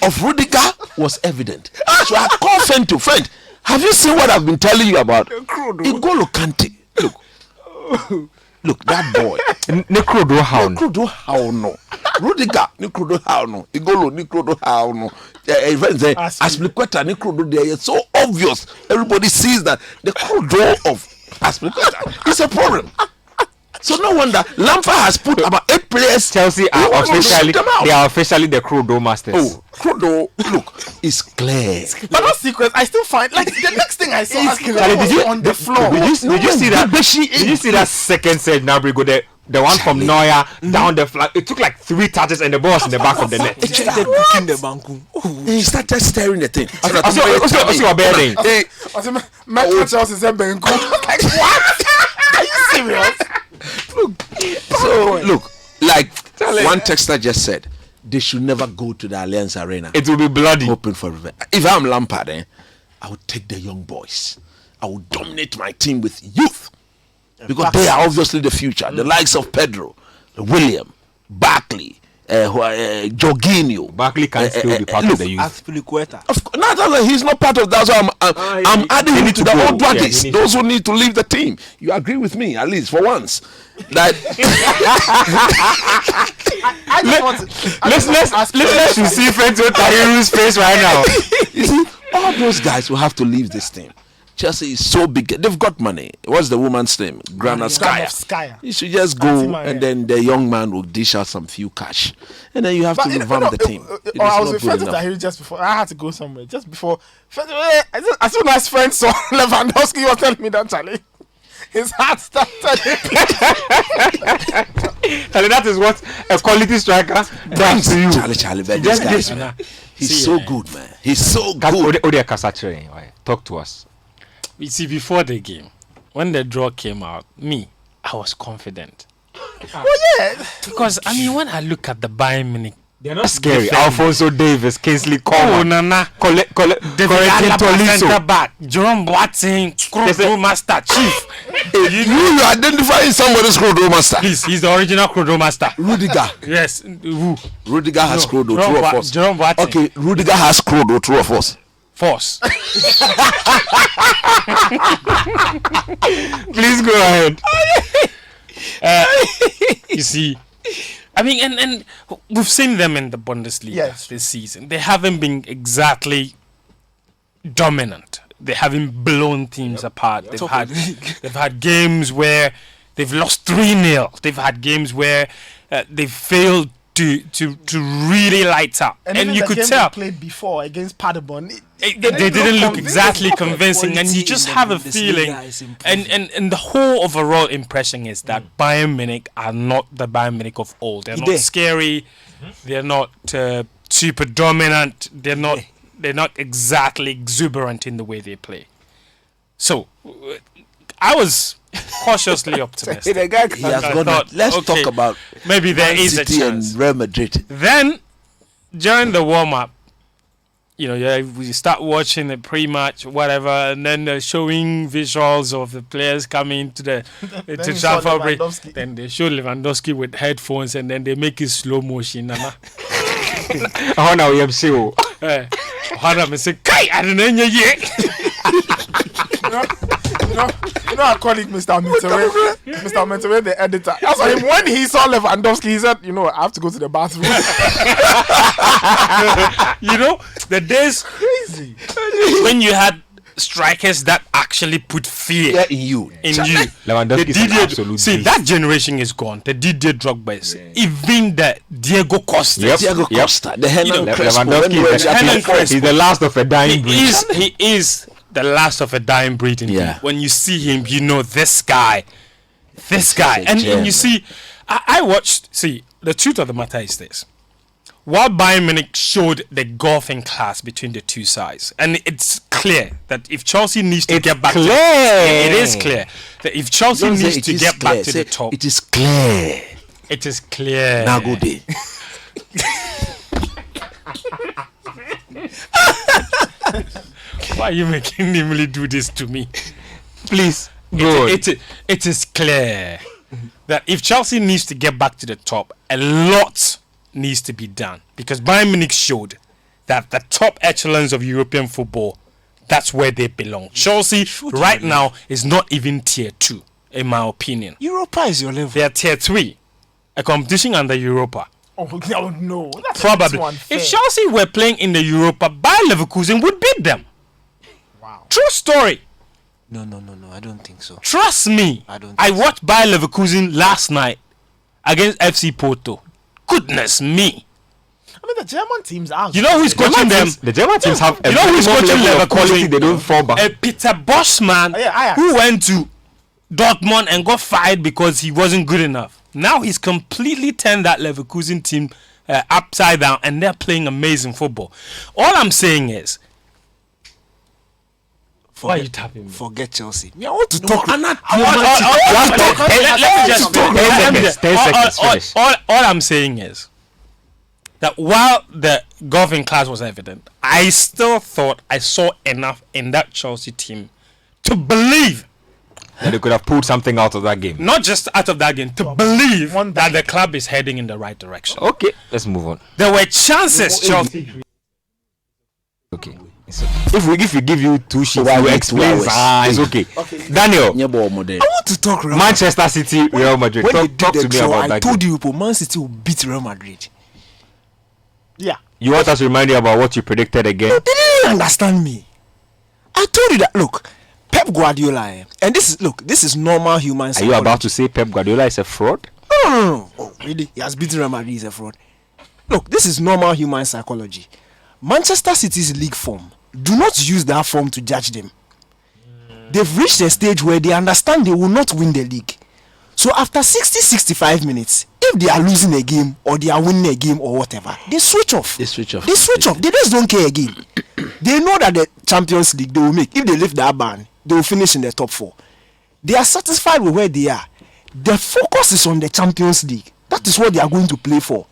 Speaker 2: of Rudiger was evident. So I called friend to friend. Have you seen what I've been telling you about? N'Golo Kante. Look, that boy.
Speaker 1: N'Golo Hound.
Speaker 2: N'Golo Hound no. Rudiger, N'Golo Hound no. N'Golo Hound no. Azpilicueta, N'Golo there. It's so obvious. Everybody sees that the N'Golo of Azpilicueta is a problem. So no wonder Lampard has put about 8 players.
Speaker 1: Chelsea are officially the Crudo masters.
Speaker 2: Oh, Crudo, look, it's clear.
Speaker 3: But that sequence, I still find like the next thing I saw
Speaker 1: Did you
Speaker 3: on the floor.
Speaker 1: Did you see that? Did you see that second set Gnabry go there? The one from Neuer down the flag. It took like 3 touches and the ball was in the back of the net.
Speaker 2: He started staring the thing.
Speaker 3: Like what? Are you serious?
Speaker 2: Look, like one texter just said, they should never go to the Allianz Arena.
Speaker 1: It will be bloody.
Speaker 2: Hoping for revenge. If I'm Lampard, I would take the young boys. I would dominate my team with youth. Because they are obviously the future. The likes of Pedro, William, Barkley, Jorginho.
Speaker 1: Barkley can still be part of the youth.
Speaker 5: Aspilicueta.
Speaker 2: Of course, no, he's not part of that. So I'm adding him to the old dragons. Those who need to leave the team. You agree with me, at least for once. That
Speaker 1: Let's see Fenton Tahiru's face right now.
Speaker 2: You see, all those guys will have to leave this team. Chelsea is so big. They've got money. What's the woman's name?
Speaker 3: Skaya.
Speaker 2: You should just go, and then the young man will dish out some few cash, and then you have to revamp the team.
Speaker 3: I was with Fenton Tahiru just before. I had to go somewhere just before. As soon as friend saw Lewandowski, he was telling me that, Charlie. His heart started.
Speaker 1: Charlie, that is what a quality striker does to you.
Speaker 2: Charlie, but this guy, he's so good, man. He's so good.
Speaker 1: Talk to us.
Speaker 4: You see, before the game, when the draw came out, I was confident.
Speaker 3: Oh yeah,
Speaker 4: because I mean, when I look at the Bayern Munich,
Speaker 1: they're not scary. Alphonso Davies, Kingsley
Speaker 4: Oh,
Speaker 1: Coman,
Speaker 4: Nana,
Speaker 1: Tolisso,
Speaker 4: back, Jerome Boateng, Scroll Master, Chief.
Speaker 2: You identifying somebody Scroll Master?
Speaker 4: Please, he's the original Scroll Master.
Speaker 2: Rudiger.
Speaker 4: Yes. Who?
Speaker 2: Rudiger has Scroll, true of us.
Speaker 4: Jerome Boateng.
Speaker 2: Okay, Rudiger has Scroll, true of us.
Speaker 4: Force.
Speaker 1: Please go ahead.
Speaker 4: You see, I mean, and we've seen them in the Bundesliga this season. They haven't been exactly dominant. They haven't blown teams apart. They've had games where they've lost 3-0. They've had games where they failed to really light up, and you could tell
Speaker 3: they played before against Paderborn.
Speaker 4: They didn't look exactly convincing, and you just have a feeling. And the whole overall impression is that Bayern Munich are not the Bayern Munich of old. They're not scary. They're not super dominant. They're not exactly exuberant in the way they play. So I was cautiously optimistic.
Speaker 2: He has gone. Let's talk about
Speaker 4: maybe there is a chance.
Speaker 2: And Real Madrid.
Speaker 4: Then during the warm-up, we start watching the pre-match, whatever, and then they're showing visuals of the players coming to the to transfer break. Then they show Lewandowski with headphones, and then they make it slow motion.
Speaker 1: Oh no, you see.
Speaker 4: I say, "Kai, I don't know yet."
Speaker 3: Our colleague Mr. Mentewe, the editor. That's why when he saw Lewandowski, he said, I have to go to the bathroom.
Speaker 4: The days crazy when you had strikers that actually put fear
Speaker 2: in you.
Speaker 1: Lewandowski is an absolute beast.
Speaker 4: That generation is gone. The Didier Drogba is even the Diego Costa.
Speaker 2: Costa, the
Speaker 1: Lewandowski is the last of a dying breed.
Speaker 4: He is the last of a dying breed indeed. When you see him, this guy. And you see, I watched, the truth of the matter is this. While Bayern Munich showed the golfing class between the two sides, and it's clear that if Chelsea needs to get back it is clear that if Chelsea needs to get back to the top,
Speaker 2: it is clear.
Speaker 4: It is clear.
Speaker 2: Now good day.
Speaker 4: Why are you making Nimli do this to me?
Speaker 1: Please,
Speaker 4: it is clear that if Chelsea needs to get back to the top, a lot needs to be done, because Bayern Munich showed that the top echelons of European football, that's where they belong. Chelsea right now is not even tier 2, in my opinion.
Speaker 5: Europa is your level.
Speaker 4: They are tier 3, a competition under Europa.
Speaker 3: Oh no, that's
Speaker 4: probably. If Chelsea were playing in the Europa, Bayer Leverkusen would beat them.
Speaker 3: Wow.
Speaker 4: True story.
Speaker 5: No, I don't think so.
Speaker 4: Trust me. I watched Bayer Leverkusen last night against FC Porto. Goodness me.
Speaker 3: I mean, the German teams are.
Speaker 4: You know who's coaching them?
Speaker 1: The German teams have.
Speaker 4: You know who's coaching
Speaker 1: Leverkusen? They don't fall back.
Speaker 4: Peter Boschman, who went to Dortmund and got fired because he wasn't good enough. Now he's completely turned that Leverkusen team upside down, and they're playing amazing football. All I'm saying is, why are you tapping me?
Speaker 5: Forget Chelsea.
Speaker 2: I want to talk.
Speaker 4: Let me just 10 seconds. All I'm saying is that while the golfing class was evident, I still thought I saw enough in that Chelsea team to believe
Speaker 1: that they could have pulled something out of that game.
Speaker 4: not just out of that game, to believe that the club is heading in the right direction.
Speaker 1: Okay, let's move on.
Speaker 4: There were chances, Chelsea.
Speaker 1: Okay. If we give you 2 sheets,
Speaker 2: Why
Speaker 1: you
Speaker 2: wait
Speaker 1: explain.
Speaker 2: 2 hours?
Speaker 1: It's okay. Daniel,
Speaker 2: Nye ball model.
Speaker 5: I want to talk Real
Speaker 1: Manchester City, Real Madrid.
Speaker 5: When they
Speaker 1: Talk
Speaker 5: did
Speaker 1: to
Speaker 5: the
Speaker 1: me
Speaker 5: draw,
Speaker 1: about
Speaker 5: I
Speaker 1: that
Speaker 5: told
Speaker 1: game.
Speaker 5: you, Man City will beat Real Madrid.
Speaker 3: Yeah.
Speaker 1: You want us to remind you about what you predicted again?
Speaker 5: They didn't understand me. I told you that. Look, Pep Guardiola, and this is normal human
Speaker 1: Are
Speaker 5: psychology.
Speaker 1: you about to say Pep Guardiola is a fraud?
Speaker 5: No. Oh, really? He has beaten Real Madrid. He's a fraud. Look, this is normal human psychology. Manchester City's league form. Do not use that form to judge them. They've reached a stage where they understand they will not win the league. So after 60-65 minutes, if they are losing a game or they are winning a game or whatever, they switch off. They switch off. They just don't care again. They know that the Champions League they will make. If they lift that ban, they will finish in the top 4. They are satisfied with where they are. The focus is on the Champions League. That is what they are going to play for.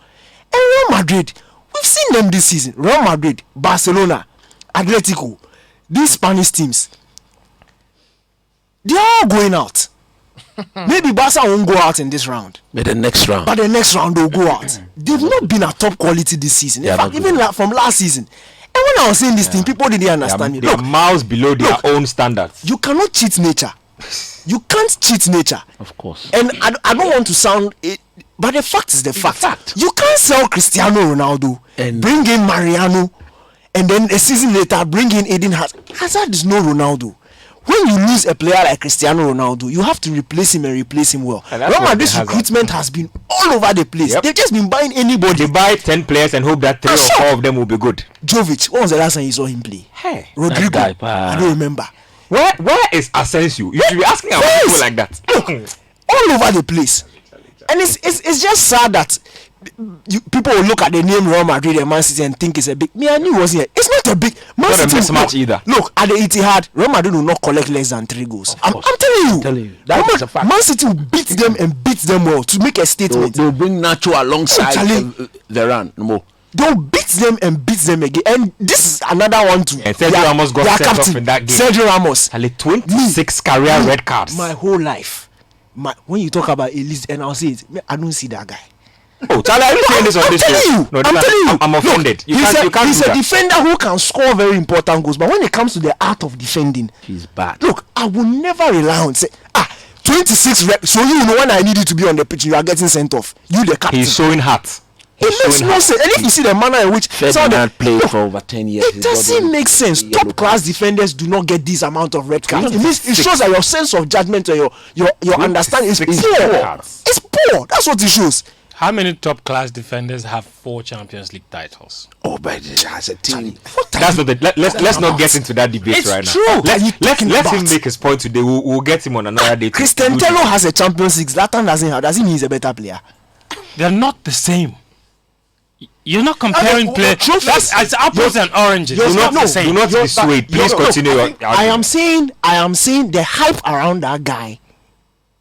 Speaker 5: And Real Madrid, we've seen them this season. Real Madrid, Barcelona, Atletico, these Spanish teams, they are all going out. Maybe Barca won't go out in this round,
Speaker 2: But the next round.
Speaker 5: but the next round they'll go out. They've not been at top quality this season. In fact, even from last season. And when I was saying this thing, people didn't understand me.
Speaker 1: They are
Speaker 5: Look,
Speaker 1: miles below their own standards.
Speaker 5: you cannot cheat nature. You can't cheat nature.
Speaker 2: Of course.
Speaker 5: And I don't want to sound it, but the fact is the fact. You can't sell Cristiano Ronaldo
Speaker 2: And-
Speaker 5: bring in Mariano, and then a season later bring in Eden Hazard. Hazard is no Ronaldo. When you lose a player like Cristiano Ronaldo, you have to replace him and replace him well.
Speaker 1: And that's
Speaker 5: Real
Speaker 1: what
Speaker 5: Madrid's
Speaker 1: they have.
Speaker 5: recruitment has been all over the place.
Speaker 1: Yep.
Speaker 5: They've just been buying anybody.
Speaker 1: They buy 10 players and hope that 3 or 4 of them will be good.
Speaker 5: Jovic, when was the last time you saw him play?
Speaker 1: Hey,
Speaker 5: Rodrigo,
Speaker 2: that guy,
Speaker 5: I don't remember.
Speaker 1: where is Asensio? You should be asking about
Speaker 5: Yes.
Speaker 1: people like that.
Speaker 5: All over the place. And it's just sad that people will look at the name Real Madrid and Man City and think it's a big. Me, I knew it wasn't. It's not a big. Man
Speaker 1: Not a
Speaker 5: City
Speaker 1: mismatch either.
Speaker 5: Look, at the Etihad, Real Madrid will not collect less than 3 goals. I'm telling you.
Speaker 2: That
Speaker 5: Real
Speaker 2: is a fact.
Speaker 5: Man City will beat them and beat them well to make a statement.
Speaker 2: They'll bring Nacho alongside
Speaker 5: Charlie.
Speaker 2: the run. No.
Speaker 5: They'll beat them and beat them again. And this is another one too.
Speaker 1: And Sergio Ramos got sent off in that game.
Speaker 5: Sergio Ramos.
Speaker 1: Only 26 career red cards.
Speaker 5: My whole life. When you talk about Elise, and I'll say it, I don't see that guy.
Speaker 1: Oh, Charlie, are you saying this on this show?
Speaker 5: I'm telling you.
Speaker 1: I'm offended. You
Speaker 5: Look,
Speaker 1: can't
Speaker 5: he's
Speaker 1: do
Speaker 5: a
Speaker 1: that.
Speaker 5: defender who can score very important goals, but when it comes to the art of defending,
Speaker 2: He's bad.
Speaker 5: look, I will never rely on say 26 reps. So you know when I need you to be on the pitch, you are getting sent off. You the captain.
Speaker 1: He's showing heart.
Speaker 5: It makes no sense. And if you see the manner in which some of
Speaker 2: Ferdinand
Speaker 5: the,
Speaker 2: played for over 10 years.
Speaker 5: it doesn't make sense. Top class defenders do not get this amount of red cards. It means it shows that your sense of judgment or your understanding is
Speaker 1: 26
Speaker 5: poor.
Speaker 1: red cards.
Speaker 5: It's poor. That's what it shows.
Speaker 4: How many top class defenders have 4 Champions League titles?
Speaker 2: Oh, but as a team.
Speaker 1: That's not the, let's not get into that debate
Speaker 5: It's
Speaker 1: right
Speaker 5: true.
Speaker 1: now.
Speaker 5: What are you
Speaker 1: Let
Speaker 5: talking
Speaker 1: him
Speaker 5: about?
Speaker 1: make his point today. We'll get him on another day.
Speaker 5: Christian Tello has a Champions League. Zlatan doesn't have. Does he mean he's a better player?
Speaker 4: They're not the same. You're not comparing
Speaker 5: mean,
Speaker 4: players.
Speaker 5: trophies.
Speaker 4: That's as apples and oranges.
Speaker 5: You're
Speaker 4: It's not
Speaker 5: not-
Speaker 4: the same.
Speaker 1: Do not be swayed. Please continue. your
Speaker 5: I am
Speaker 1: argument.
Speaker 5: saying the hype around that guy,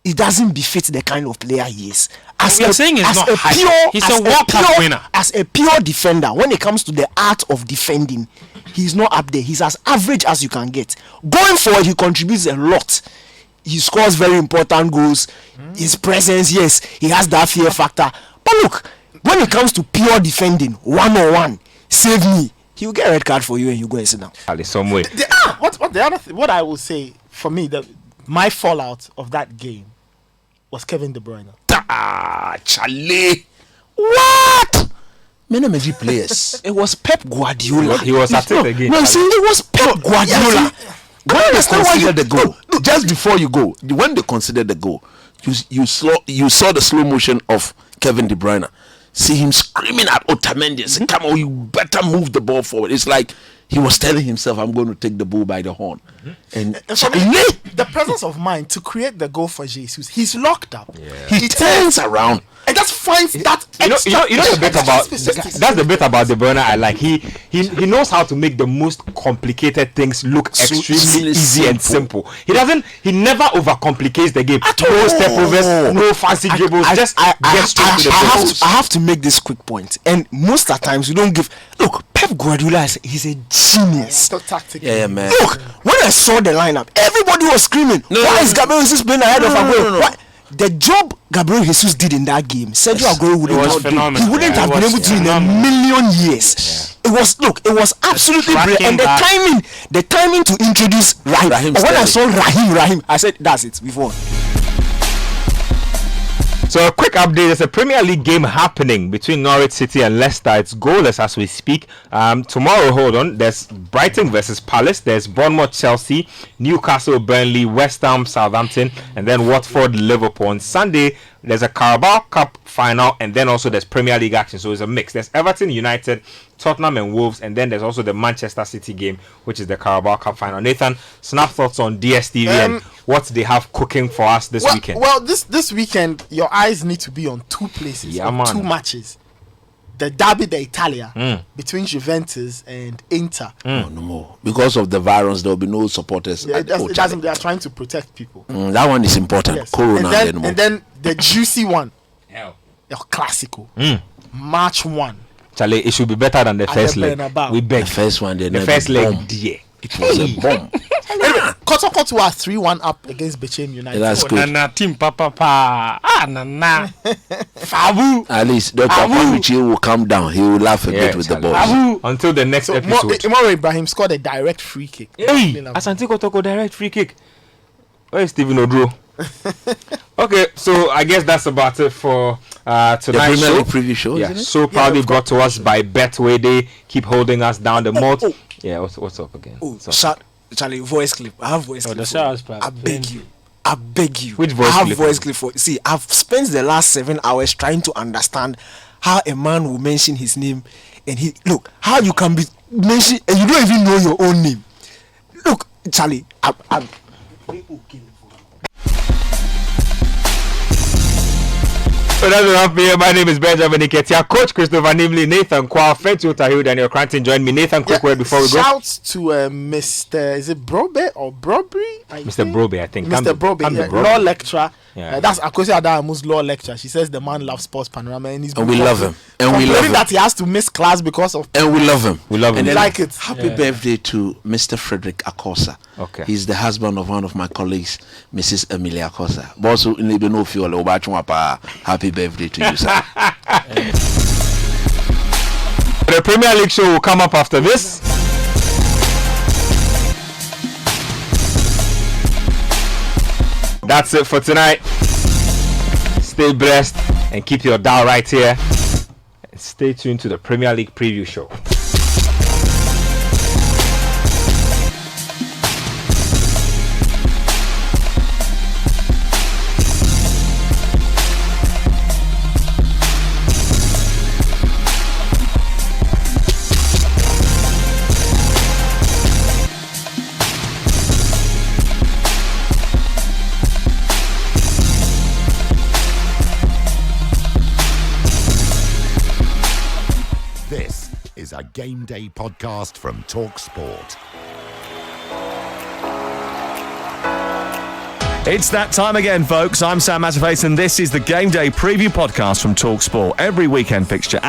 Speaker 5: it doesn't befit the kind of player he is.
Speaker 4: We are saying he's not hype. He's a World Cup winner.
Speaker 5: As a pure defender, when it comes to the art of defending, he's not up there. He's as average as you can get. Going forward, he contributes a lot. He scores very important goals. His presence, yes, he has that fear factor. But look, when it comes to pure defending, 1-on-1, save me, he'll get a red card for you and you go and sit down.
Speaker 1: Ali, some way.
Speaker 3: What I will say for me, my fallout of that game was Kevin De Bruyne.
Speaker 2: Charlie. What? Many major players.
Speaker 5: It was Pep Guardiola.
Speaker 1: He was at it again.
Speaker 5: No, see, it was Pep Guardiola.
Speaker 2: When they
Speaker 5: understand why
Speaker 2: considered the goal, just before you go, when they considered the goal, you saw the slow motion of Kevin De Bruyne. See him screaming at Otamendi, saying, "Come on, you better move the ball forward." It's like he was telling himself, "I'm going to take the bull by the horn." And
Speaker 3: For me, the presence of mind to create the goal for Jesus, he's locked up.
Speaker 2: he turns around.
Speaker 3: And just finds that
Speaker 1: You know the bit about
Speaker 3: specific-
Speaker 1: that's the bit about De Bruyne I like. He knows how to make the most complicated things look
Speaker 2: So
Speaker 1: extremely
Speaker 2: easy,
Speaker 1: easy and simple. He never overcomplicates the game. No stepovers, no fancy dribbles. Just get straight to the goals.
Speaker 5: I have to make this quick point. And most of the times we don't give. Look, Pep Guardiola he's a genius.
Speaker 3: So tactical.
Speaker 2: Yeah, man.
Speaker 5: Look, when I saw the lineup, everybody was screaming. Why is Gabriel Jesus playing ahead of Aguero? Why? The job Gabriel Jesus did in that game, Sergio Aguero wouldn't
Speaker 4: was
Speaker 5: have
Speaker 4: phenomenal.
Speaker 5: He wouldn't
Speaker 4: Yeah,
Speaker 5: have
Speaker 4: it
Speaker 5: been
Speaker 4: was
Speaker 5: able to in a million years. It was absolutely brilliant. And the timing to introduce Raheem. When I saw Raheem, I said, that's it, we've won.
Speaker 1: So a quick update, there's a Premier League game happening between Norwich City and Leicester. It's goalless as we speak. Tomorrow, hold on, there's Brighton versus Palace, there's Bournemouth Chelsea, Newcastle Burnley, West Ham Southampton, and then Watford Liverpool. On Sunday, there's a Carabao Cup final, and then also there's Premier League action, so it's a mix. There's Everton United, Tottenham and Wolves, and then there's also the Manchester City game, which is the Carabao Cup final. Nathan, snap thoughts on DSTV and what they have cooking for us this weekend.
Speaker 3: Well, this weekend, your eyes need to be on two places,
Speaker 1: Yeah,
Speaker 3: on
Speaker 1: man.
Speaker 3: two matches. The Derby d'Italia between Juventus and Inter.
Speaker 2: No more. Because of the virus, there will be no supporters.
Speaker 3: Yeah,
Speaker 2: at Old
Speaker 3: it doesn't, they are trying to protect people.
Speaker 2: That one is important.
Speaker 3: Yes.
Speaker 2: Corona
Speaker 3: And then the juicy one, El Clasico, March 1.
Speaker 1: Charlie, it should be better than the
Speaker 3: At
Speaker 1: first
Speaker 3: the
Speaker 1: leg.
Speaker 3: Bernabeu.
Speaker 1: We beg.
Speaker 2: The first one,
Speaker 1: The first leg, dear.
Speaker 2: It was a bomb.
Speaker 3: Anyway, Kotoko are 3-1 up against Bechem United.
Speaker 2: That's good.
Speaker 4: Nana team papa. Nana. Fabu.
Speaker 2: At least Dr. Pamichi will come down. He will laugh a bit with the
Speaker 1: Charlie.
Speaker 2: boys.
Speaker 4: Fabu.
Speaker 1: Until the next
Speaker 3: So
Speaker 1: episode.
Speaker 3: Imoro Ibrahim scored a direct free kick.
Speaker 1: Hey, Asante Kotoko direct free kick. Where is Stephen Odro? Okay, so I guess that's about it for tonight's
Speaker 2: The Premier
Speaker 1: show.
Speaker 2: League preview show,
Speaker 1: Yeah,
Speaker 2: isn't it?
Speaker 1: so proudly
Speaker 3: we've
Speaker 1: brought to us by Betway. They keep holding us down the malt. Yeah, what's up again? What's up?
Speaker 5: Charlie, voice clip. I have voice clip.
Speaker 4: the
Speaker 5: for you.
Speaker 4: showers part.
Speaker 5: I beg you. I beg you.
Speaker 1: Which voice
Speaker 5: I have
Speaker 1: clip?
Speaker 5: voice clip for. See, I've spent the last 7 hours trying to understand how a man will mention his name, and look how you can be mentioned and you don't even know your own name. Look, Charlie, I'm
Speaker 1: So that's enough here. My name is Benjamin Nketsia. Coach Christopher Nimley, Nathan Kwa, Fentu Tahil, Daniel Cranton joined me. Nathan, quick word before we go.
Speaker 3: Shouts to Mr. Is it Brobe or Brobry?
Speaker 1: Mr. Brobe, I think.
Speaker 3: Mr. Brobe,
Speaker 1: I'm the
Speaker 3: yeah,
Speaker 1: Brobe.
Speaker 3: law lecturer.
Speaker 1: Yeah.
Speaker 3: That's Akosi Adamu's law lecturer. She says the man loves sports Panorama and he's
Speaker 2: And we love him. And we love
Speaker 3: complaining
Speaker 2: him.
Speaker 3: that he has to miss class because of.
Speaker 2: And we love him.
Speaker 1: We love him.
Speaker 2: And then
Speaker 3: Like it.
Speaker 2: Happy birthday to Mr. Frederick Akosa.
Speaker 1: Okay.
Speaker 2: He's the husband of one of my colleagues, Mrs. Emilia Akosa. Boss, you know if you're happy birthday to you, sir.
Speaker 1: The Premier League show will come up after this. That's it for tonight. Stay blessed and keep your dial right here. And stay tuned to the Premier League preview show.
Speaker 10: This is a Game Day podcast from Talk Sport.
Speaker 7: It's that time again, folks. I'm Sam Matterface, and this is the Game Day Preview Podcast from Talk Sport. Every weekend fixture,